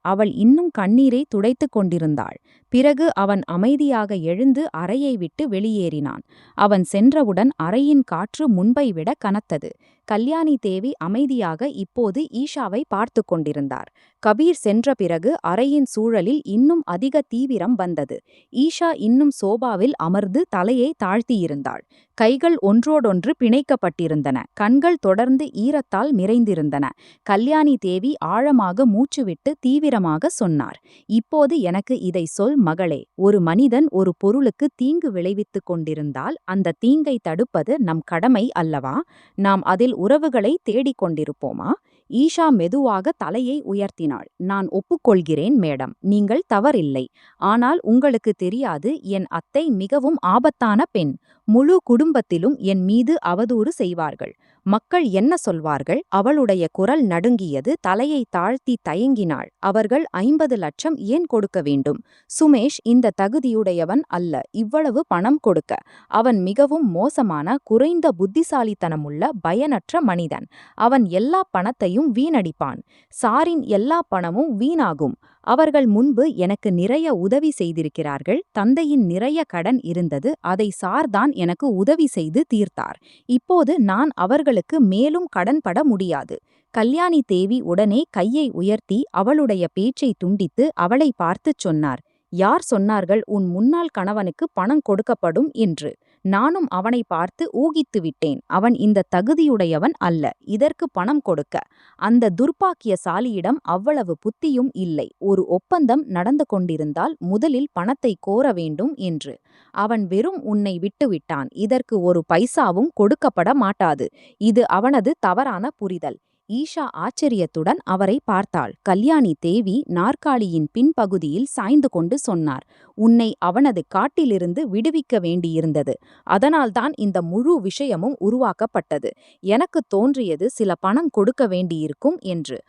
அவள் இன்னும் கண்ணீரை துடைத்துக் கொண்டிருந்தாள். பிறகு அவன் அமைதியாக எழுந்து அறையை விட்டு வெளியேறினான். அவன் சென்றவுடன் அறையின் காற்று முன்பை விட கனத்தது. கல்யாணி தேவி அமைதியாக இப்போது ஈஷாவை பார்த்து கொண்டிருந்தார். கபீர் சென்ற பிறகு அறையின் சூழலில் இன்னும் அதிக தீவிரம் வந்தது. ஈஷா இன்னும் சோபாவில் அமர்ந்து தலையை தாழ்த்தியிருந்தாள். கைகள் ஒன்றோடொன்று பிணைக்கப்பட்டிருந்தன. கண்கள் தொடர்ந்து ஈரத்தால் நிறைந்திருந்தன. கல்யாணி தேவி ஆழமாக மூச்சுவிட்டு தீவிரமாக சொன்னார். இப்போது எனக்கு இதை சொல் மகளே. ஒரு மனிதன் ஒரு பொருளுக்கு தீங்கு விளைவித்துக் கொண்டிருந்தால் அந்த தீங்கை தடுப்பது நம் கடமை அல்லவா? நாம் அதில் உறவுகளை தேடிக் கொண்டிருப்போமா? ஈஷா மெதுவாக தலையை உயர்த்தினாள். நான் ஒப்புக்கொள்கிறேன் மேடம், நீங்கள் தவறில்லை. ஆனால் உங்களுக்கு தெரியாது, என் அத்தை மிகவும் ஆபத்தான பெண். முழு குடும்பத்திலும் என் மீது அவதூறு செய்வார்கள். மக்கள் என்ன சொல்வார்கள்? அவளுடைய குரல் நடுங்கியது. தலையை தாழ்த்தி தயங்கினாள். அவர்கள் 50 லட்சம் ஏன் கொடுக்க வேண்டும்? சுமேஷ் இந்த தகுதியுடையவன் அல்ல இவ்வளவு பணம் கொடுக்க. அவன் மிகவும் மோசமான, குறைந்த புத்திசாலித்தனமுள்ள, பயனற்ற மனிதன். அவன் எல்லா பணத்தையும் வீணடிப்பான். சாரின் எல்லா பணமும் வீணாகும். அவர்கள் முன்பு எனக்கு நிறைய உதவி செய்திருக்கிறார்கள். தந்தையின் நிறைய கடன் இருந்தது. அதை சார்தான் எனக்கு உதவி செய்து தீர்த்தார். இப்போது நான் அவர்களுக்கு மேலும் கடன்பட முடியாது. கல்யாணி தேவி உடனே கையை உயர்த்தி அவளுடைய பேச்சை துண்டித்து அவளை பார்த்துச் சொன்னார். யார் சொன்னார்கள் உன் முன்னாள் கணவனுக்கு பணம் கொடுக்கப்படும் என்று? நானும் அவனை பார்த்து ஊகித்து விட்டேன். அவன் இந்த தகுதியுடையவன் அல்ல இதற்கு பணம் கொடுக்க. அந்த துர்பாக்கியசாலியிடம் அவ்வளவு புத்தியும் இல்லை. ஒரு ஒப்பந்தம் நடந்து கொண்டிருந்தால் முதலில் பணத்தை கோர வேண்டும் என்று. அவன் வெறும் உன்னை விட்டுவிட்டான். இதற்கு ஒரு பைசாவும் கொடுக்கப்பட மாட்டாது. இது அவனது தவறான புரிதல். ஈஷா ஆச்சரியத்துடன் அவரை பார்த்தாள். கல்யாணி தேவி நாற்காலியின் பின்பகுதியில் சாய்ந்து கொண்டு சொன்னார். உன்னை அவனது காட்டிலிருந்து விடுவிக்க வேண்டியிருந்தது. அதனால்தான் இந்த முழு விஷயமும் உருவாக்கப்பட்டது. எனக்கு தோன்றியது சில பணம் கொடுக்க வேண்டியிருக்கும் என்று.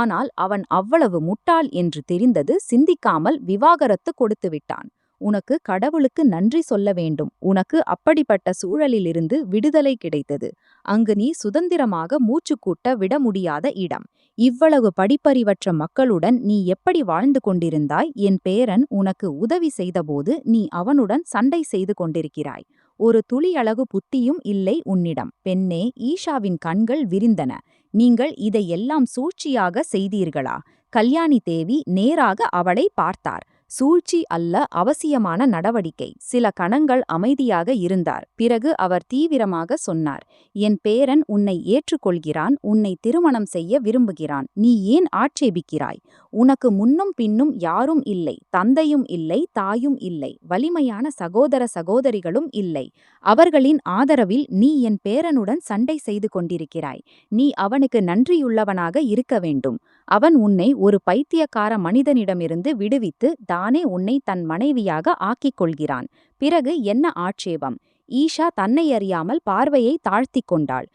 ஆனால் அவன் அவ்வளவு முட்டாள் என்று தெரிந்தது. சிந்திக்காமல் விவாகரத்து கொடுத்துவிட்டான். உனக்கு கடவுளுக்கு நன்றி சொல்ல வேண்டும். உனக்கு அப்படிப்பட்ட சூழலிலிருந்து விடுதலை கிடைத்தது. அங்கு நீ சுதந்திரமாக மூச்சுக்கூட்ட விட முடியாத இடம். இவ்வளவு படிப்பறிவற்ற மக்களுடன் நீ எப்படி வாழ்ந்து கொண்டிருந்தாய்? என் பேரன் உனக்கு உதவி செய்தபோது நீ அவனுடன் சண்டை செய்து கொண்டிருக்கிறாய். ஒரு துளியளவு புத்தியும் இல்லை உன்னிடம். பெண்ணே, ஈஷாவின் கண்கள் விரிந்தன. நீங்கள் இதையெல்லாம் சூழ்ச்சியாக செய்தீர்களா? கல்யாணி தேவி நேராக அவளை பார்த்தார். சூழ்ச்சி அல்ல, அவசியமான நடவடிக்கை. சில கணங்கள் அமைதியாக இருந்தார். பிறகு அவர் தீவிரமாக சொன்னார். என் பேரன் உன்னை ஏற்றுக்கொள்கிறான். உன்னை திருமணம் செய்ய விரும்புகிறான். நீ ஏன் ஆட்சேபிக்கிறாய்? உனக்கு முன்னும் பின்னும் யாரும் இல்லை. தந்தையும் இல்லை, தாயும் இல்லை. வலிமையான சகோதர சகோதரிகளும் இல்லை. அவர்களின் ஆதரவில் நீ என் பேரனுடன் சண்டை செய்து கொண்டிருக்கிறாய். நீ அவனுக்கு நன்றியுள்ளவனாக இருக்க வேண்டும். அவன் உன்னை ஒரு பைத்தியக்கார மனிதனிடமிருந்து விடுவித்து தானே உன்னை தன் மனைவியாக ஆக்கிக் கொள்கிறான். பிறகு என்ன ஆட்சேபம்? ஈஷா தன்னை அறியாமல் பார்வையை தாழ்த்திக் கொண்டாள்.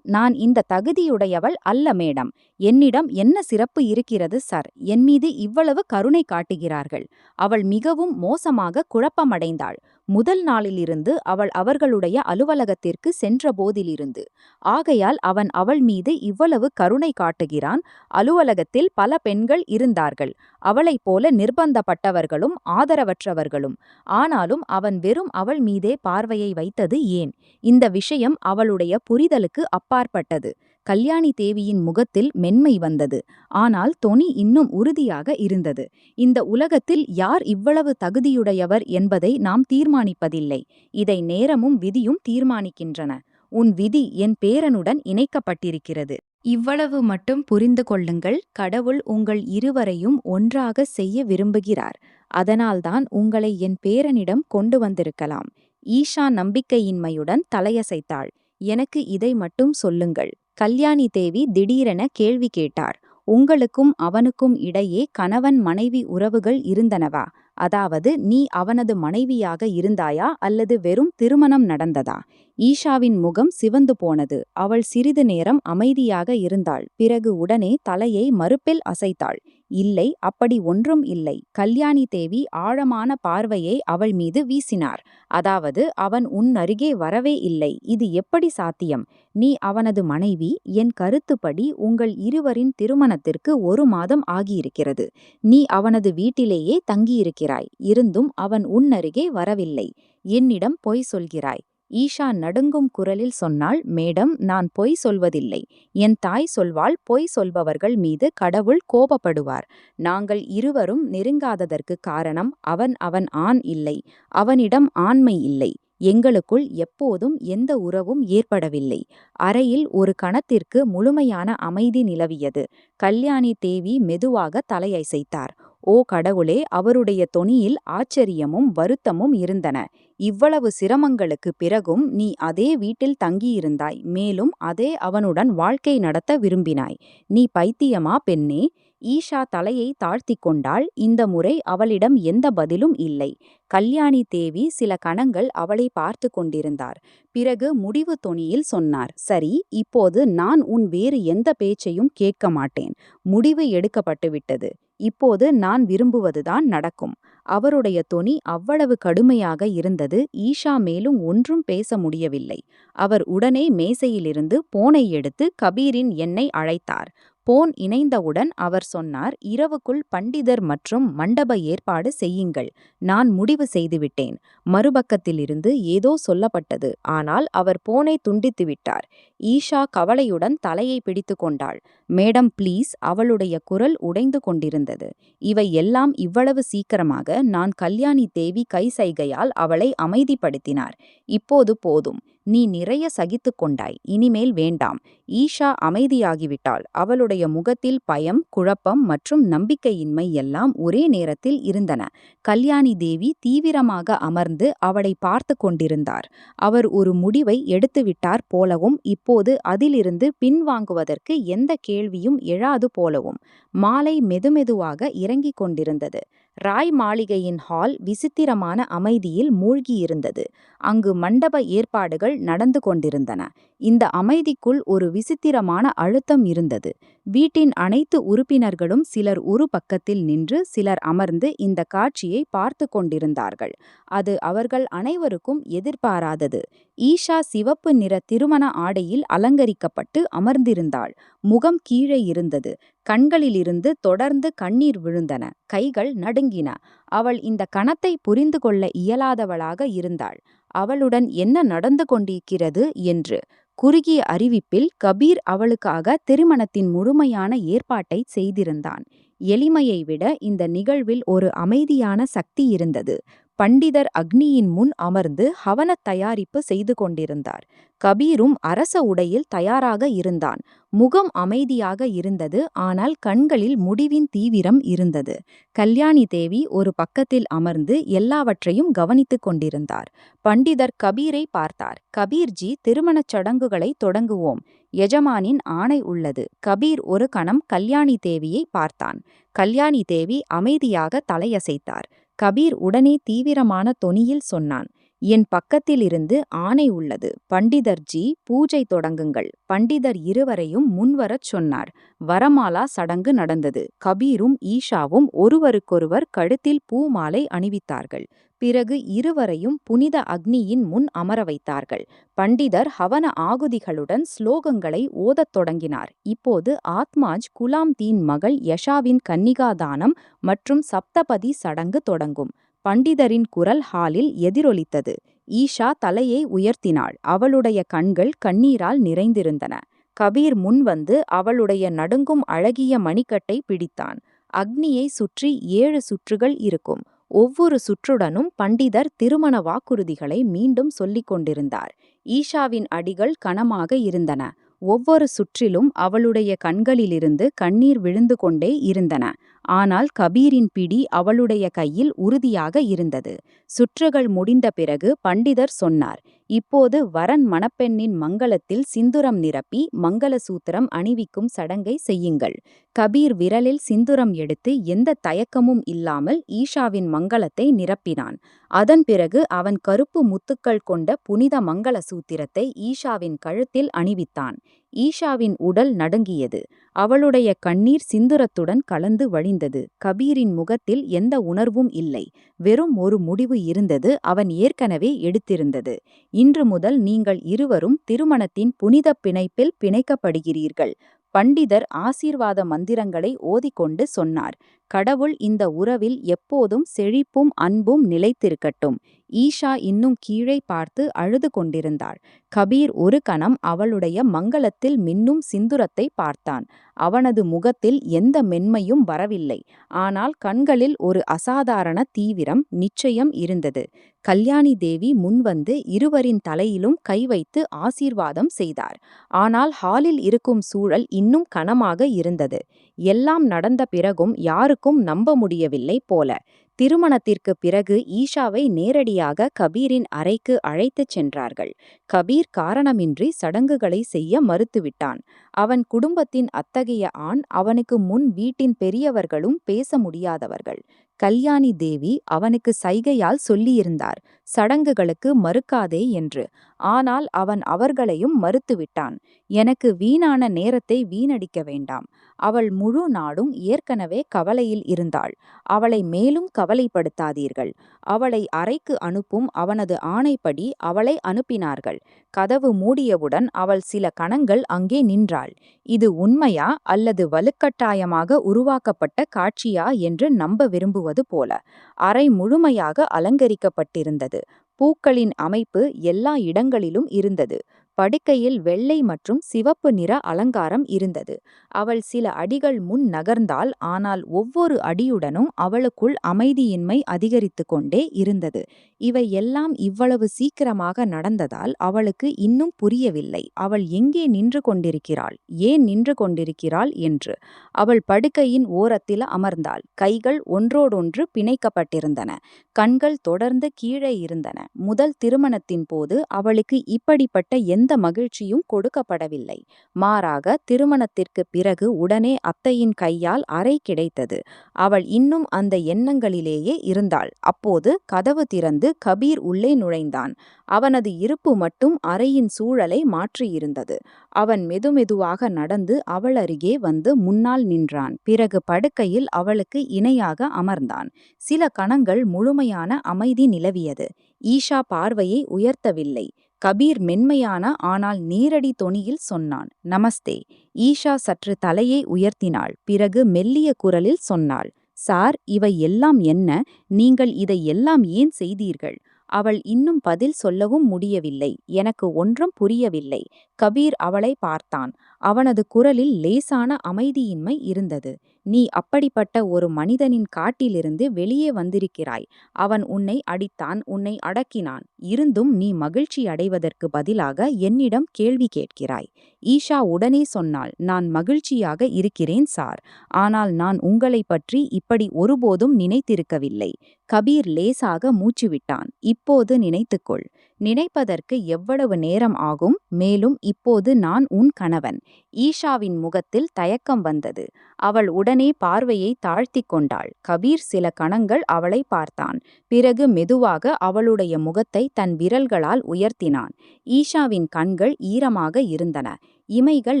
நான் இந்த தகுதியுடையவள் அல்ல மேடம். என்னிடம் என்ன சிறப்பு இருக்கிறது சார்? என் மீது இவ்வளவு கருணை காட்டுகிறார்கள். அவள் மிகவும் மோசமாக குழப்பமடைந்தாள். முதல் நாளிலிருந்து அவள் அவர்களுடைய அலுவலகத்திற்கு சென்ற போதிலிருந்து. ஆகையால் அவன் அவள் மீது இவ்வளவு கருணை காட்டுகிறான். அலுவலகத்தில் பல பெண்கள் இருந்தார்கள். அவளைப் போல நிர்பந்தப்பட்டவர்களும் ஆதரவற்றவர்களும். ஆனாலும் அவன் வெறும் அவள் மீதே பார்வையை வைத்தது ஏன்? இந்த விஷயம் அவளுடைய புரிதலுக்கு அப்பாற்பட்டது. கல்யாணி தேவியின் முகத்தில் மென்மை வந்தது. ஆனால் தொனி இன்னும் உறுதியாக இருந்தது. இந்த உலகத்தில் யார் இவ்வளவு தகுதியுடையவர் என்பதை நாம் தீர்மானிப்பதில்லை. இதை நேரமும் விதியும் தீர்மானிக்கின்றன. உன் விதி என் பேரனுடன் இணைக்கப்பட்டிருக்கிறது. இவ்வளவு மட்டும் புரிந்து கொள்ளுங்கள். கடவுள் உங்கள் இருவரையும் ஒன்றாக செய்ய விரும்புகிறார். அதனால்தான் உங்களை என் பேரனிடம் கொண்டு வந்திருக்கலாம். ஈஷா நம்பிக்கையின்மையுடன் தலையசைத்தாள். எனக்கு இதை மட்டும் சொல்லுங்கள். கல்யாணி தேவி திடீரென கேள்வி கேட்டார். உங்களுக்கும் அவனுக்கும் இடையே கணவன் மனைவி உறவுகள் இருந்தனவா? அதாவது நீ அவனது மனைவியாக இருந்தாயா அல்லது வெறும் திருமணம் நடந்ததா? ஈஷாவின் முகம் சிவந்து போனது. அவள் சிறிது நேரம் அமைதியாக இருந்தாள். பிறகு உடனே தலையை மறுப்பில் அசைத்தாள். இல்லை, அப்படி ஒன்றும் இல்லை. கல்யாணி தேவி ஆழமான பார்வையை அவள் மீது வீசினார். அதாவது, அவன் உன் அருகே வரவே இல்லை. இது எப்படி சாத்தியம்? நீ அவனது மனைவி. என் கருத்துப்படி உங்கள் இருவரின் திருமணத்திற்கு 1 மாதம் ஆகியிருக்கிறது. நீ அவனது வீட்டிலேயே தங்கியிருக்கிறாய். இருந்தும் அவன் உன் அருகே வரவில்லை. என்னிடம் பொய் சொல்கிறாய். ஈஷா நடுங்கும் குரலில் சொன்னாள். மேடம், நான் பொய் சொல்வதில்லை. என் தாய் சொல்வாள், பொய் சொல்பவர்கள் மீது கடவுள் கோபப்படுவார். நாங்கள் இருவரும் நெருங்காததற்கு காரணம் அவன் ஆண் இல்லை. அவனிடம் ஆண்மை இல்லை. எங்களுக்குள் எப்போதும் எந்த உறவும் ஏற்படவில்லை. அறையில் ஒரு கணத்திற்கு முழுமையான அமைதி நிலவியது. கல்யாணி தேவி மெதுவாக தலையசைத்தார். ஓ கடவுளே! அவருடைய தொனியில் ஆச்சரியமும் வருத்தமும் இருந்தன. இவ்வளவு சிரமங்களுக்கு பிறகும் நீ அதே வீட்டில் தங்கியிருந்தாய். மேலும் அதே அவனுடன் வாழ்க்கை நடத்த விரும்பினாய். நீ பைத்தியமா பெண்ணே? ஈஷா தலையை தாழ்த்திக் கொண்டாள். இந்த முறை அவளிடம் எந்த பதிலும் இல்லை. கல்யாணி தேவி சில கணங்கள் அவளை பார்த்து கொண்டிருந்தார். பிறகு முடிவு தொனியில் சொன்னார். சரி, இப்போது நான் உன் வேறு எந்த பேச்சையும் கேட்க மாட்டேன். முடிவு எடுக்கப்பட்டுவிட்டது. இப்போது நான் விரும்புவதுதான் நடக்கும். அவருடைய தொனி அவ்வளவு கடுமையாக இருந்தது. ஈஷா மேலும் ஒன்றும் பேச முடியவில்லை. அவர் உடனே மேசையிலிருந்து போனை எடுத்து கபீரின் எண்ணை அழைத்தார். போன் இணைந்தவுடன் அவர் சொன்னார். இரவுக்குள் பண்டிதர் மற்றும் மண்டப ஏற்பாடு செய்யுங்கள். நான் முடிவு செய்துவிட்டேன். மறுபக்கத்திலிருந்து ஏதோ சொல்லப்பட்டது. ஆனால் அவர் போனை துண்டித்துவிட்டார். ஈஷா கவலையுடன் தலையை பிடித்து கொண்டாள். Madam please. அவளுடைய குரல் உடைந்து கொண்டிருந்தது. இவை எல்லாம் இவ்வளவு சீக்கிரமாக? நான் கல்யாணி தேவி கை சைகையால் அவளை அமைதிப்படுத்தினார். இப்போது போதும். நீ நிறைய சகித்து கொண்டாய். இனிமேல் வேண்டாம். ஈஷா அமைதியாகிவிட்டாள். அவளுடைய முகத்தில் பயம், குழப்பம் மற்றும் நம்பிக்கையின்மை எல்லாம் ஒரே நேரத்தில் இருந்தன. கல்யாணி தேவி தீவிரமாக அமர்ந்து அவளை பார்த்து கொண்டிருந்தார். அவர் ஒரு முடிவை எடுத்துவிட்டார் போலவும் இப்போது அதிலிருந்து பின்வாங்குவதற்கு எந்த கேள்வியும் எழாது போலவும். மாலை மெதுமெதுவாக இறங்கிக் கொண்டிருந்தது. ராய் மாளிகையின் ஹால் விசித்திரமான அமைதியில் மூழ்கியிருந்தது. அங்கு மண்டப ஏற்பாடுகள் நடந்து கொண்டிருந்தன. இந்த அமைதிக்குள் ஒரு விசித்திரமான அழுத்தம் இருந்தது. வீட்டின் அனைத்து உறுப்பினர்களும் சிலர் ஒரு பக்கத்தில் நின்று சிலர் அமர்ந்து இந்த காட்சியை பார்த்து கொண்டிருந்தார்கள். அது அவர்கள் அனைவருக்கும் எதிர்பாராதது. ஈஷா சிவப்பு நிற திருமண ஆடையில் அலங்கரிக்கப்பட்டு அமர்ந்திருந்தாள். முகம் கீழே இருந்தது. கண்களிலிருந்து தொடர்ந்து கண்ணீர் விழுந்தன. கைகள் நடுங்கின. அவள் இந்த கணத்தை புரிந்து கொள்ள இயலாதவளாக இருந்தாள். அவளுடன் என்ன நடந்து கொண்டிருக்கிறது என்று. குறுகிய அறிவிப்பில் கபீர் அவளுக்காக திருமணத்தின் முழுமையான ஏற்பாட்டை செய்திருந்தான். எளிமையை விட இந்த நிகழ்வில் ஒரு அமைதியான சக்தி இருந்தது. பண்டிதர் அக்னியின் முன் அமர்ந்து ஹவனத் தயாரிப்பு செய்து கொண்டிருந்தார். கபீரும் அரச உடையில் தயாராக இருந்தான். முகம் அமைதியாக இருந்தது. ஆனால் கண்களில் முடிவின் தீவிரம் இருந்தது. கல்யாணி தேவி ஒரு பக்கத்தில் அமர்ந்து எல்லாவற்றையும் கவனித்துக் கொண்டிருந்தார். பண்டிதர் கபீரை பார்த்தார். கபீர்ஜி, திருமணச் சடங்குகளை தொடங்குவோம். எஜமானின் ஆணை உள்ளது. கபீர் ஒரு கணம் கல்யாணி தேவியை பார்த்தான். கல்யாணி தேவி அமைதியாக தலையசைத்தார். கபீர் உடனே தீவிரமான தொனியில் சொன்னான். என் பக்கத்திலிருந்து ஆணை உள்ளது. பண்டிதர்ஜி, பூஜை தொடங்குங்கள். பண்டிதர் இருவரையும் முன்வரச் சொன்னார். வரமாலா சடங்கு நடந்தது. கபீரும் ஈஷாவும் ஒருவருக்கொருவர் கழுத்தில் பூமாலை அணிவித்தார்கள். பிறகு இருவரையும் புனித அக்னியின் முன் அமர வைத்தார்கள். பண்டிதர் ஹவன ஆகுதிகளுடன் ஸ்லோகங்களை ஓதத் தொடங்கினார். இப்போது ஆத்மாஜ் குலாம் தீன் மகள் யஷாவின் கன்னிகாதானம் மற்றும் சப்தபதி சடங்கு தொடங்கும். பண்டிதரின் குரல் ஹாலில் எதிரொலித்தது. ஈஷா தலையை உயர்த்தினாள். அவளுடைய கண்கள் கண்ணீரால் நிறைந்திருந்தன. கபீர் முன்வந்து அவளுடைய நடுங்கும் அழகிய மணிக்கட்டை பிடித்தான். அக்னியை சுற்றி 7 சுற்றுகள் இருக்கும். ஒவ்வொரு சுற்றுடனும் பண்டிதர் திருமண வாக்குறுதிகளை மீண்டும் சொல்லிக் கொண்டிருந்தார். ஈஷாவின் அடிகள் கனமாக இருந்தன. ஒவ்வொரு சுற்றிலும் அவளுடைய கண்களிலிருந்து கண்ணீர் விழுந்து கொண்டே இருந்தன. ஆனால் கபீரின் பிடி அவளுடைய கையில் உறுதியாக இருந்தது. சுற்றுகள் முடிந்த பிறகு பண்டிதர் சொன்னார், இப்போது வரன் மணப்பெண்ணின் மங்களத்தில் சிந்துரம் நிரப்பி மங்கள சூத்திரம் அணிவிக்கும் சடங்கை செய்யுங்கள். கபீர் விரலில் சிந்துரம் எடுத்து எந்த தயக்கமும் இல்லாமல் ஈஷாவின் மங்களத்தை நிரப்பினான். அதன் பிறகு அவன் கருப்பு முத்துக்கள் கொண்ட புனித மங்கள சூத்திரத்தை ஈஷாவின் கழுத்தில் அணிவித்தான். ஈஷாவின் உடல் நடுங்கியது. அவளுடைய கண்ணீர் சிந்துரத்துடன் கலந்து வழிந்தது. கபீரின் முகத்தில் எந்த உணர்வும் இல்லை. வெறும் ஒரு முடிவு இருந்தது, அவன் ஏற்கனவே எடுத்திருந்தது. இன்று முதல் நீங்கள் இருவரும் திருமணத்தின் புனித பிணைப்பில் பிணைக்கப்படுகிறீர்கள். பண்டிதர் ஆசீர்வாத மந்திரங்களை ஓதிக்கொண்டு சொன்னார், கடவுள் இந்த உறவில் எப்போதும் செழிப்பும் அன்பும் நிலைத்திருக்கட்டும். ஈஷா இன்னும் கீழே பார்த்து அழுது கொண்டிருந்தாள். கபீர் ஒரு கணம் அவளுடைய மங்களத்தில் மின்னும் சிந்துரத்தை பார்த்தான். அவனது முகத்தில் எந்த மென்மையும் வரவில்லை. ஆனால் கண்களில் ஒரு அசாதாரண தீவிரம், நிச்சயம் இருந்தது. கல்யாணி தேவி முன்வந்து இருவரின் தலையிலும் கை வைத்து ஆசீர்வாதம் செய்தார். ஆனால் ஹாலில் இருக்கும் சூழல் இன்னும் கனமாக இருந்தது. எல்லாம் நடந்த பிறகும் யாருக்கும் நம்ப முடியவில்லை போல. திருமணத்திற்கு பிறகு ஈஷாவை நேரடியாக கபீரின் அறைக்கு அழைத்துச் சென்றார்கள். கபீர் காரணமின்றி சடங்குகளை செய்ய மறுத்துவிட்டான். அவன் குடும்பத்தின் அத்தகைய ஆண் அவனுக்கு முன் வீட்டின் பெரியவர்களும் பேச முடியாதவர்கள். கல்யாணி தேவி அவனுக்கு சைகையால் சொல்லியிருந்தார், சடங்குகளுக்கு மறுக்காதே என்று. ஆனால் அவன் அவர்களையும் மறுத்துவிட்டான். எனக்கு வீணான நேரத்தை வீணடிக்க வேண்டாம். அவள் முழு நாடும் ஏற்கனவே கவலையில் இருந்தாள். அவளை மேலும் கவலைப்படுத்தாதீர்கள். அவளை அறைக்கு அனுப்பும் அவனது ஆணைப்படி அவளை அனுப்பினார்கள். கதவு மூடியவுடன் அவள் சில கணங்கள் அங்கே நின்றாள். இது உண்மையா அல்லது வலுக்கட்டாயமாக உருவாக்கப்பட்ட காட்சியா என்று நம்ப விரும்புவது போல. அறை முழுமையாக அலங்கரிக்கப்பட்டிருந்தது. பூக்களின் அமைப்பு எல்லா இடங்களிலும் இருந்தது. படுக்கையில் வெள்ளை மற்றும் சிவப்பு நிற அலங்காரம் இருந்தது. அவள் சில அடிகள் முன் நகர்ந்தாள். ஆனால் ஒவ்வொரு அடியுடனும் அவளுக்குள் அமைதியின்மை அதிகரித்து கொண்டே இருந்தது. இவை எல்லாம் இவ்வளவு சீக்கிரமாக நடந்ததால் அவளுக்கு இன்னும் புரியவில்லை. அவள் எங்கே நின்று கொண்டிருக்கிறாள், ஏன் நின்று கொண்டிருக்கிறாள் என்று. அவள் படுக்கையின் ஓரத்தில் அமர்ந்தாள். கைகள் ஒன்றோடொன்று பிணைக்கப்பட்டிருந்தன. கண்கள் தொடர்ந்து கீழே இருந்தன. முதல் திருமணத்தின் போது அவளுக்கு இப்படிப்பட்ட எந்த மகிழ்ச்சியும் கொடுக்கப்படவில்லை. மாறாக திருமணத்திற்கு பிறகு உடனே அத்தையின் கையால் அறை கிடைத்தது. அவள் இன்னும் அந்த எண்ணங்களிலேயே இருந்தாள். அப்போது கதவு திறந்து கபீர் உள்ளே நுழைந்தான். அவனது இருப்பு மட்டும் அறையின் சூழலை மாற்றியிருந்தது. அவன் மெதுமெதுவாக நடந்து அவள் அருகே வந்து முன்னால் நின்றான். பிறகு படுக்கையில் அவளுக்கு இணையாக அமர்ந்தான். சில கணங்கள் முழுமையான அமைதி நிலவியது. ஈஷா பார்வையை உயர்த்தவில்லை. கபீர் மென்மையான ஆனால் நேரடி தொனியில் சொன்னான், நமஸ்தே. ஈஷா சற்று தலையை உயர்த்தினாள். பிறகு மெல்லிய குரலில் சொன்னாள், சார், இவை எல்லாம் என்ன? நீங்கள் இதை எல்லாம் ஏன் செய்தீர்கள்? அவள் இன்னும் பதில் சொல்லவும் முடியவில்லை. எனக்கு ஒன்றும் புரியவில்லை. கபீர் அவளை பார்த்தான். அவனது குரலில் லேசான அமைதியின்மை இருந்தது. நீ அப்படிப்பட்ட ஒரு மனிதனின் காட்டிலிருந்து வெளியே வந்திருக்கிறாய். அவன் உன்னை அடித்தான், உன்னை அடக்கினான். இருந்தும் நீ மகிழ்ச்சி அடைவதற்கு பதிலாக என்னிடம் கேள்வி கேட்கிறாய். ஈஷா உடனே சொன்னாள், நான் மகிழ்ச்சியாக இருக்கிறேன் சார். ஆனால் நான் உங்களை பற்றி இப்படி ஒருபோதும் நினைத்திருக்கவில்லை. கபீர் லேசாக மூச்சுவிட்டான். இப்போது நினைத்துக்கொள். நினைப்பதற்கு எவ்வளவு நேரம் ஆகும்? மேலும் இப்போது நான் உன் கணவன். ஈஷாவின் முகத்தில் தயக்கம் வந்தது. அவள் உடனே பார்வையை தாழ்த்திக் கொண்டாள். கபீர் சில கணங்கள் அவளை பார்த்தான். பிறகு மெதுவாக அவளுடைய முகத்தை தன் விரல்களால் உயர்த்தினான். ஈஷாவின் கண்கள் ஈரமாக இருந்தன. இமைகள்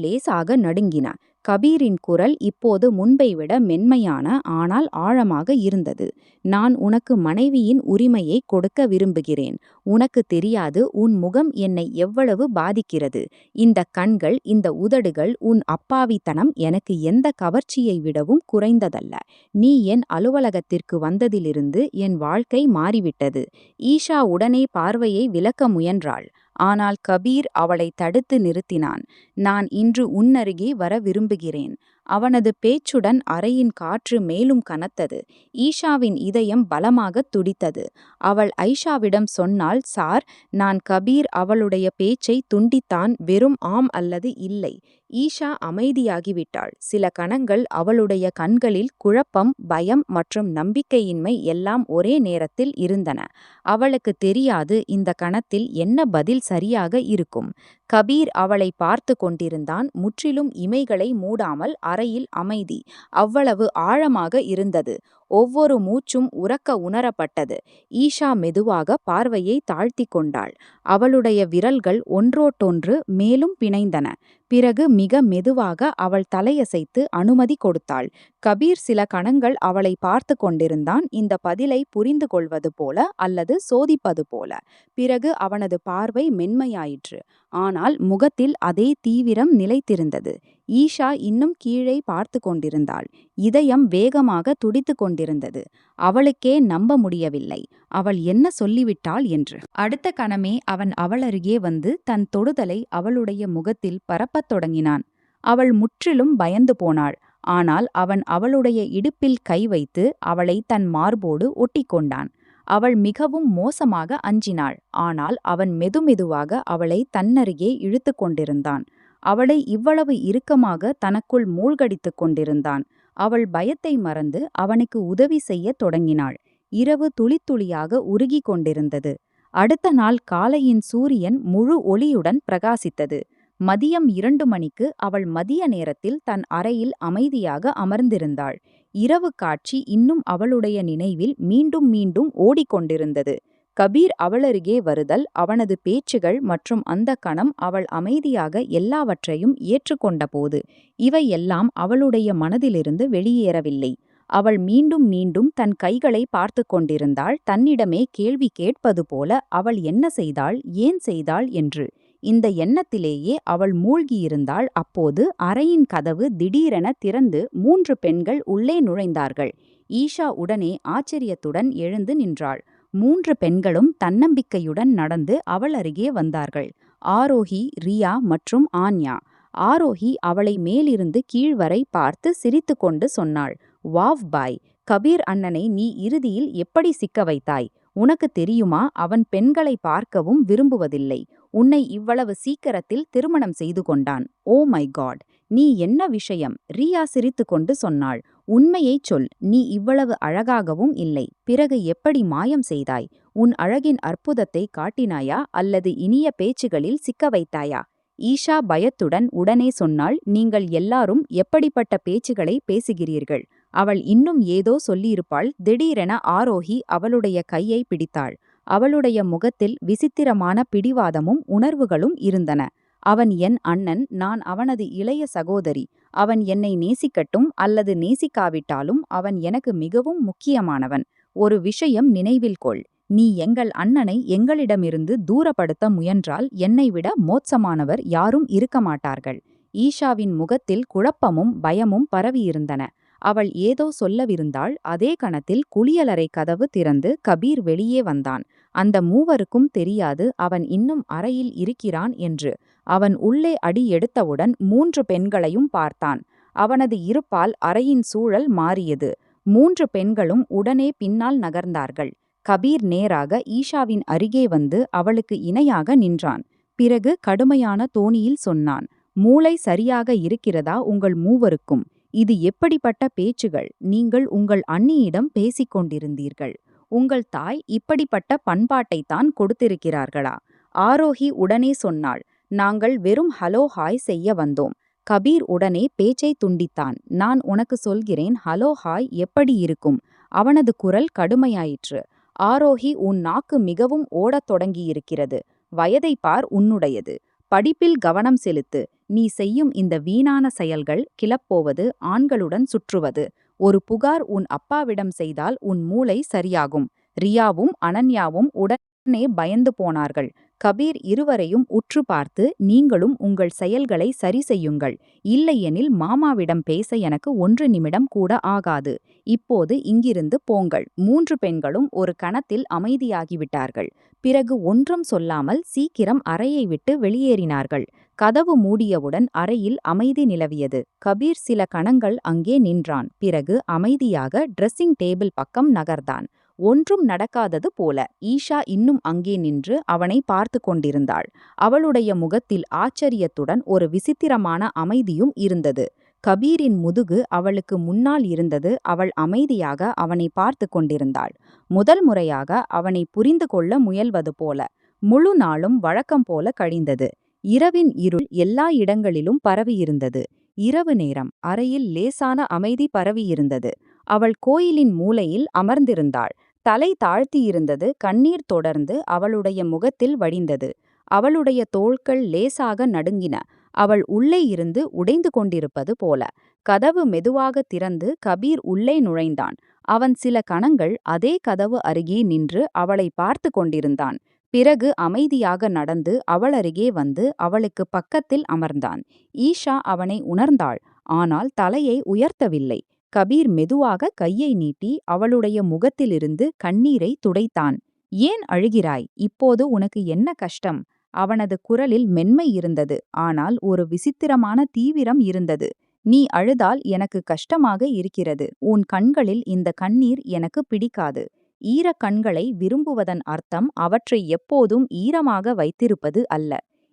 லேசாக நடுங்கின. கபீரின் குரல் இப்போது முன்பை விட மென்மையான ஆனால் ஆழமாக இருந்தது. நான் உனக்கு மனைவியின் உரிமையை கொடுக்க விரும்புகிறேன். உனக்கு தெரியாது உன் முகம் என்னை எவ்வளவு பாதிக்கிறது. இந்த கண்கள், இந்த உதடுகள், உன் அப்பாவித்தனம் எனக்கு எந்த கவர்ச்சியை விடவும் குறைந்ததல்ல. நீ என் அலுவலகத்திற்கு வந்ததிலிருந்து என் வாழ்க்கை மாறிவிட்டது. ஈஷா உடனே பார்வையை விலக்க முயன்றாள். ஆனால் கபீர் அவளை தடுத்து நிறுத்தினான். நான் இன்று உன்னருகே வர விரும்புகிறேன். அவனது பேச்சுடன் அறையின் காற்று மேலும் கனத்தது. ஈஷாவின் இதயம் பலமாக துடித்தது. அவள் ஐஷாவிடம் சொன்னாள், சார், நான் கபீர் அவளுடைய பேச்சை துண்டித்தான். வெறும் ஆம் அல்லது இல்லை ஈஷா அமைதியாகிவிட்டாள். சில கணங்கள் அவளுடைய கண்களில் குழப்பம், பயம் மற்றும் நம்பிக்கையின்மை எல்லாம் ஒரே நேரத்தில் இருந்தன. அவளுக்கு தெரியாது இந்த கணத்தில் என்ன பதில் சரியாக இருக்கும். கபீர் அவளை பார்த்து கொண்டிருந்தான். முற்றிலும் இமைகளை மூடாமல் அறையில் அமைதி அவ்வளவு ஆழமாக இருந்தது. ஒவ்வொரு மூச்சும் உரக்க உணரப்பட்டது. ஈஷா மெதுவாக பார்வையை தாழ்த்தி கொண்டாள். அவளுடைய விரல்கள் ஒன்றோடொன்று மேலும் பிணைந்தன. பிறகு மிக மெதுவாக அவள் தலையசைத்து அனுமதி கொடுத்தாள். கபீர் சில கணங்கள் அவளை பார்த்து கொண்டிருந்தான், இந்த பதிலை புரிந்து கொள்வது போல அல்லது சோதிப்பது போல. பிறகு அவனது பார்வை மென்மையாயிற்று. ஆனால் முகத்தில் அதே தீவிரம் நிலைத்திருந்தது. ஈஷா இன்னும் கீழே பார்த்து கொண்டிருந்தாள். இதயம் வேகமாக துடித்து கொண்டிருந்தது. அவளுக்கே நம்ப முடியவில்லை. அவள் என்ன சொல்லிவிட்டாள் என்று. அடுத்த கணமே அவன் அவளருகே வந்து தன் தொடுதலை அவளுடைய முகத்தில் பரப்பத் தொடங்கினான். அவள் முற்றிலும் பயந்து போனாள். ஆனால் அவன் அவளுடைய இடுப்பில் கை வைத்து அவளை தன் மார்போடு ஒட்டிக்கொண்டான். அவள் மிகவும் மோசமாக அஞ்சினாள். ஆனால் அவன் மெதுமெதுவாக அவளை தன்னருகே இழுத்து கொண்டிருந்தான். அவளை இவ்வளவு இறுக்கமாக தனக்குள் மூழ்கடித்துக் கொண்டிருந்தான். அவள் பயத்தை மறந்து அவனுக்கு உதவி செய்யத் தொடங்கினாள். இரவு துளி துளியாக உருகி கொண்டிருந்தது. அடுத்த நாள் காலையின் சூரியன் முழு ஒளியுடன் பிரகாசித்தது. மதியம் 2 மணிக்கு அவள் மதிய நேரத்தில் தன் அறையில் அமைதியாக அமர்ந்திருந்தாள். இரவு காட்சி இன்னும் அவளுடைய நினைவில் மீண்டும் மீண்டும் ஓடிக்கொண்டிருந்தது. கபீர் அவளருகே வருதல், அவனது பேச்சுகள் மற்றும் அந்த கணம் அவள் அமைதியாக எல்லாவற்றையும் ஏற்றுக்கொண்டபோது இவையெல்லாம் அவளுடைய மனதிலிருந்து வெளியேறவில்லை. அவள் மீண்டும் மீண்டும் தன் கைகளை பார்த்து கொண்டிருந்தாள், தன்னிடமே கேள்வி கேட்பது போல அவள் என்ன செய்தாள், ஏன் செய்தாள் என்று. இந்த எண்ணத்திலேயே அவள் மூழ்கியிருந்தாள். அப்போது அறையின் கதவு திடீரென திறந்து 3 பெண்கள் உள்ளே நுழைந்தார்கள். ஈஷா உடனே ஆச்சரியத்துடன் எழுந்து நின்றாள். 3 பெண்களும் தன்னம்பிக்கையுடன் நடந்து அவள் அருகே வந்தார்கள். ஆரோஹி, ரியா மற்றும் ஆன்யா. ஆரோஹி அவளை மேலிருந்து கீழ் வரை பார்த்து சிரித்துக்கொண்டு சொன்னாள், வாவ் பாய், கபீர் அண்ணனை நீ இறுதியில் எப்படி சிக்க வைத்தாய்? உனக்கு தெரியுமா, அவன் பெண்களை பார்க்கவும் விரும்புவதில்லை. உன்னை இவ்வளவு சீக்கிரத்தில் திருமணம் செய்து கொண்டான். ஓ மை காட், நீ என்ன விஷயம்? ரியா சிரித்துக்கொண்டு சொன்னாள், உண்மையைச் சொல், நீ இவ்வளவு அழகாகவும் இல்லை. பிறகு எப்படி மாயம் செய்தாய்? உன் அழகின் அற்புதத்தை காட்டினாயா அல்லது இனிய பேச்சுகளில் சிக்க வைத்தாயா? ஈஷா பயத்துடன் உடனே சொன்னாள், நீங்கள் எல்லாரும் எப்படிப்பட்ட பேச்சுகளை பேசுகிறீர்கள்? அவள் இன்னும் ஏதோ சொல்லியிருப்பாள். திடீரென ஆரோஹி அவளுடைய கையை பிடித்தாள். அவளுடைய முகத்தில் விசித்திரமான பிடிவாதமும் உணர்வுகளும் இருந்தன. அவன் என் அண்ணன், நான் அவனது இளைய சகோதரி. அவன் என்னை நேசிக்கட்டும் அல்லது நேசிக்காவிட்டாலும் அவன் எனக்கு மிகவும் முக்கியமானவன். ஒரு விஷயம் நினைவில் கொள், நீ எங்கள் அண்ணனை எங்களிடமிருந்து தூரப்படுத்த முயன்றால் என்னை விட மோசமானவர் யாரும் இருக்க மாட்டார்கள். ஈஷாவின் முகத்தில் குழப்பமும் பயமும் பரவியிருந்தன. அவள் ஏதோ சொல்லவிருந்தாள். அதே கணத்தில் குளியலறை கதவு திறந்து கபீர் வெளியே வந்தான். அந்த மூவருக்கும் தெரியாது அவன் இன்னும் அறையில் இருக்கிறான் என்று. அவன் உள்ளே அடி எடுத்தவுடன் 3 பெண்களையும் பார்த்தான். அவனது இருப்பால் அறையின் சூழல் மாறியது. 3 பெண்களும் உடனே பின்னால் நகர்ந்தார்கள். கபீர் நேராக ஈஷாவின் அருகே வந்து அவளுக்கு இணையாக நின்றான். பிறகு கடுமையான தோணியில் சொன்னான், மூளை சரியாக இருக்கிறதா உங்கள் மூவருக்கும்? இது எப்படிப்பட்ட பேச்சுகள்? நீங்கள் உங்கள் அண்ணியிடம் பேசிக் கொண்டிருந்தீர்கள். உங்கள் தாய் இப்படிப்பட்ட பண்பாட்டைத்தான் கொடுத்திருக்கிறார்களா? ஆரோஹி உடனே சொன்னாள், நாங்கள் வெறும் ஹலோ ஹாய் செய்ய வந்தோம். கபீர் உடனே பேச்சை துண்டித்தான். நான் உனக்கு சொல்கிறேன், ஹலோ ஹாய் எப்படி இருக்கும்? அவனது குரல் கடுமையாயிற்று. ஆரோஹி, உன் நாக்கு மிகவும் ஓடத் தொடங்கியிருக்கிறது. வயதை பார் உன்னுடையது. படிப்பில் கவனம் செலுத்து. நீ செய்யும் இந்த வீணான செயல்கள், கிளப்போவது, ஆண்களுடன் சுற்றுவது, ஒரு புகார் உன் அப்பாவிடம் செய்தால் உன் மூளை சரியாகும். ரியாவும் அனன்யாவும் உடனே பயந்து போனார்கள். கபீர் இருவரையும் உற்று பார்த்து, நீங்களும் உங்கள் செயல்களை சரி செய்யுங்கள். இல்லையெனில் மாமாவிடம் பேச எனக்கு 1 நிமிடம் கூட ஆகாது. இப்போது இங்கிருந்து போங்கள். 3 பெண்களும் ஒரு கணத்தில் அமைதியாகிவிட்டார்கள். பிறகு ஒன்றும் சொல்லாமல் சீக்கிரம் அறையை விட்டு வெளியேறினார்கள். கதவு மூடியவுடன் அறையில் அமைதி நிலவியது. கபீர் சில கணங்கள் அங்கே நின்றான். பிறகு அமைதியாக ட்ரெஸ்ஸிங் டேபிள் பக்கம் நகர்ந்தான். ஒன்றும் நடக்காதது போல ஈஷா இன்னும் அங்கே நின்று அவனை பார்த்து கொண்டிருந்தாள். அவளுடைய முகத்தில் ஆச்சரியத்துடன் ஒரு விசித்திரமான அமைதியும் இருந்தது. கபீரின் முதுகு அவளுக்கு முன்னால் இருந்தது. அவள் அமைதியாக அவனை பார்த்து கொண்டிருந்தாள். முதல் முறையாக அவனை புரிந்து கொள்ள முயல்வது போல. முழு நாளும் வழக்கம் போல கழிந்தது. இரவின் இருள் எல்லா இடங்களிலும் பரவியிருந்தது. இரவு நேரம் அறையில் லேசான அமைதி பரவியிருந்தது. அவள் கோயிலின் மூலையில் அமர்ந்திருந்தாள். தலை தாழ்த்தியிருந்தது. கண்ணீர் தொடர்ந்து அவளுடைய முகத்தில் வடிந்தது. அவளுடைய தோள்கள் லேசாக நடுங்கின. அவள் உள்ளே இருந்து உடைந்து கொண்டிருப்பது போல. கதவு மெதுவாக திறந்து கபீர் உள்ளே நுழைந்தான். அவன் சில கணங்கள் அதே கதவு அருகே நின்று அவளை பார்த்து கொண்டிருந்தான். பிறகு அமைதியாக நடந்து அவளருகே வந்து அவளுக்கு பக்கத்தில் அமர்ந்தான். ஈஷா அவனை உணர்ந்தாள். ஆனால் தலையை உயர்த்தவில்லை. கபீர் மெதுவாக கையை நீட்டி அவளுடைய முகத்திலிருந்து கண்ணீரை துடைத்தான். ஏன் அழுகிறாய்? இப்போது உனக்கு என்ன கஷ்டம்? அவனது குரலில் மென்மை இருந்தது. ஆனால் ஒரு விசித்திரமான தீவிரம் இருந்தது. நீ அழுதால் எனக்கு கஷ்டமாக இருக்கிறது. உன் கண்களில் இந்த கண்ணீர் எனக்கு பிடிக்காது. ஈரக் கண்களை விரும்புவதன் அர்த்தம் அவற்றை எப்போதும் ஈரமாக வைத்திருப்பது அல்ல.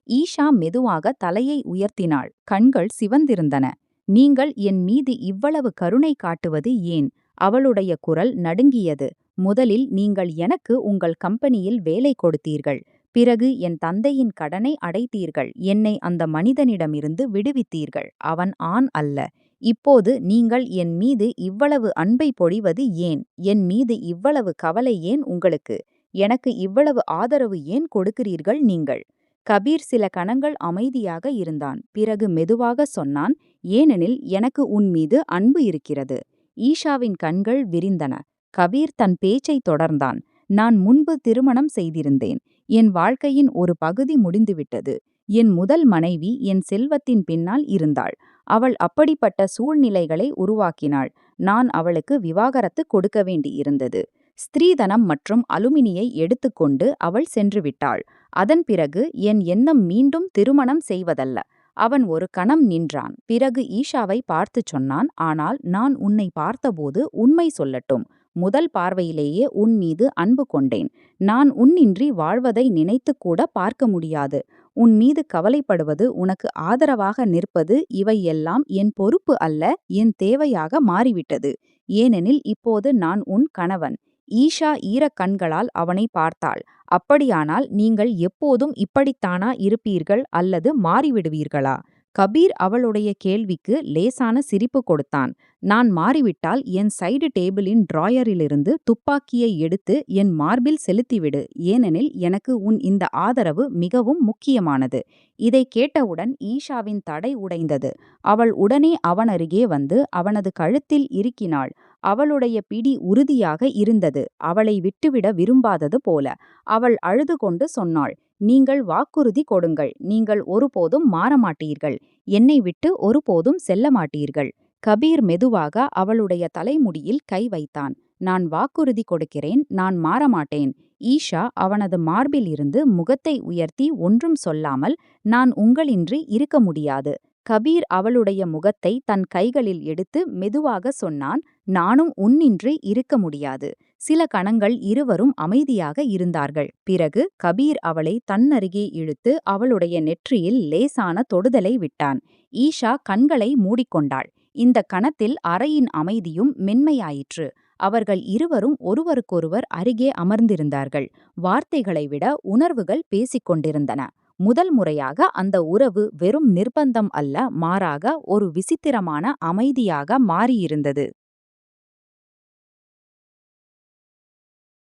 ஈஷா மெதுவாக தலையை உயர்த்தினாள். கண்கள் சிவந்திருந்தன. நீங்கள் என் மீது இவ்வளவு கருணை காட்டுவது ஏன்? அவளுடைய குரல் நடுங்கியது. முதலில் நீங்கள் எனக்கு உங்கள் கம்பெனியில் வேலை கொடுத்தீர்கள். பிறகு என் தந்தையின் கடனை அடைத்தீர்கள். என்னை அந்த மனிதனிடமிருந்து விடுவித்தீர்கள். அவன் ஆண் அல்ல. இப்போது நீங்கள் என் மீது இவ்வளவு அன்பை பொழிவது ஏன்? என் மீது இவ்வளவு கவலை ஏன் உங்களுக்கு? எனக்கு இவ்வளவு ஆதரவு ஏன் கொடுக்கிறீர்கள் நீங்கள்? கபீர் சில கணங்கள் அமைதியாக இருந்தான். பிறகு மெதுவாக சொன்னான், ஏனெனில் எனக்கு உன் மீது அன்பு இருக்கிறது. ஈஷாவின் கண்கள் விரிந்தன. கபீர் தன் பேச்சை தொடர்ந்தான். நான் முன்பு திருமணம் செய்திருந்தேன். என் வாழ்க்கையின் ஒரு பகுதி முடிந்துவிட்டது. என் முதல் மனைவி என் செல்வத்தின் பின்னால் இருந்தாள். அவள் அப்படிப்பட்ட சூழ்நிலைகளை உருவாக்கினாள். நான் அவளுக்கு விவாகரத்து கொடுக்க வேண்டியிருந்தது. ஸ்திரீதனம் மற்றும் அலுமினியை எடுத்துக்கொண்டு அவள் சென்றுவிட்டாள். அதன் பிறகு என் எண்ணம் மீண்டும் திருமணம் செய்வதல்ல. அவன் ஒரு கணம் நின்றான். பிறகு ஈஷாவை பார்த்துச் சொன்னான், ஆனால் நான் உன்னை பார்த்தபோது உண்மை சொல்லட்டும். முதல் பார்வையிலேயே உன் மீது அன்பு கொண்டேன். நான் உன்னின்றி வாழ்வதை நினைத்து கூட பார்க்க முடியாது. உன் மீது கவலைப்படுவது, உனக்கு ஆதரவாக நிற்பது, இவை எல்லாம் என் பொறுப்பு அல்ல, என் தேவையாக மாறிவிட்டது. ஏனெனில் இப்போது நான் உன் கணவன். ஈஷா ஈரக் கண்களால் அவனை பார்த்தாள். அப்படியானால் நீங்கள் எப்போதும் இப்படித்தானா இருப்பீர்கள் அல்லது மாறிவிடுவீர்களா? கபீர் அவளுடைய கேள்விக்கு லேசான சிரிப்பு கொடுத்தான். நான் மாறிவிட்டால் என் சைடு டேபிளின் டிராயரிலிருந்து துப்பாக்கியை எடுத்து என் மார்பில் செலுத்திவிடு. ஏனெனில் எனக்கு உன் இந்த ஆதரவு மிகவும் முக்கியமானது. இதை கேட்டவுடன் ஈஷாவின் தடை உடைந்தது. அவள் உடனே அவனருகே வந்து அவனது கழுத்தில் இறுக்கினாள். அவளுடைய பிடி உறுதியாக இருந்தது. அவளை விட்டுவிட விரும்பாதது போல. அவள் அழுது கொண்டு சொன்னாள், நீங்கள் வாக்குறுதி கொடுங்கள். நீங்கள் ஒருபோதும் மாறமாட்டீர்கள். என்னை விட்டு ஒருபோதும் செல்ல மாட்டீர்கள். கபீர் மெதுவாக அவளுடைய தலைமுடியில் கை வைத்தான். நான் வாக்குறுதி கொடுக்கிறேன். நான் மாறமாட்டேன். ஈஷா அவனது மார்பில் இருந்து முகத்தை உயர்த்தி ஒன்றும் சொல்லாமல், நான் உங்களின்றி இருக்க முடியாது. கபீர் அவளுடைய முகத்தை தன் கைகளில் எடுத்து மெதுவாக சொன்னான், நானும் உன்னின்றி இருக்க முடியாது. சில கணங்கள் இருவரும் அமைதியாக இருந்தார்கள். பிறகு கபீர் அவளை தன்னருகே இழுத்து அவளுடைய நெற்றியில் லேசான தொடுதலை விட்டான். ஈஷா கண்களை மூடிக்கொண்டாள். இந்த கணத்தில் அறையின் அமைதியும் மென்மையாயிற்று. அவர்கள் இருவரும் ஒருவருக்கொருவர் அருகே அமர்ந்திருந்தார்கள். வார்த்தைகளை விட உணர்வுகள் பேசிக்கொண்டிருந்தன. முதல் முறையாக அந்த உறவு வெறும் நிர்பந்தம் அல்ல, மாறாக ஒரு விசித்திரமான அமைதியாக மாறியிருந்தது.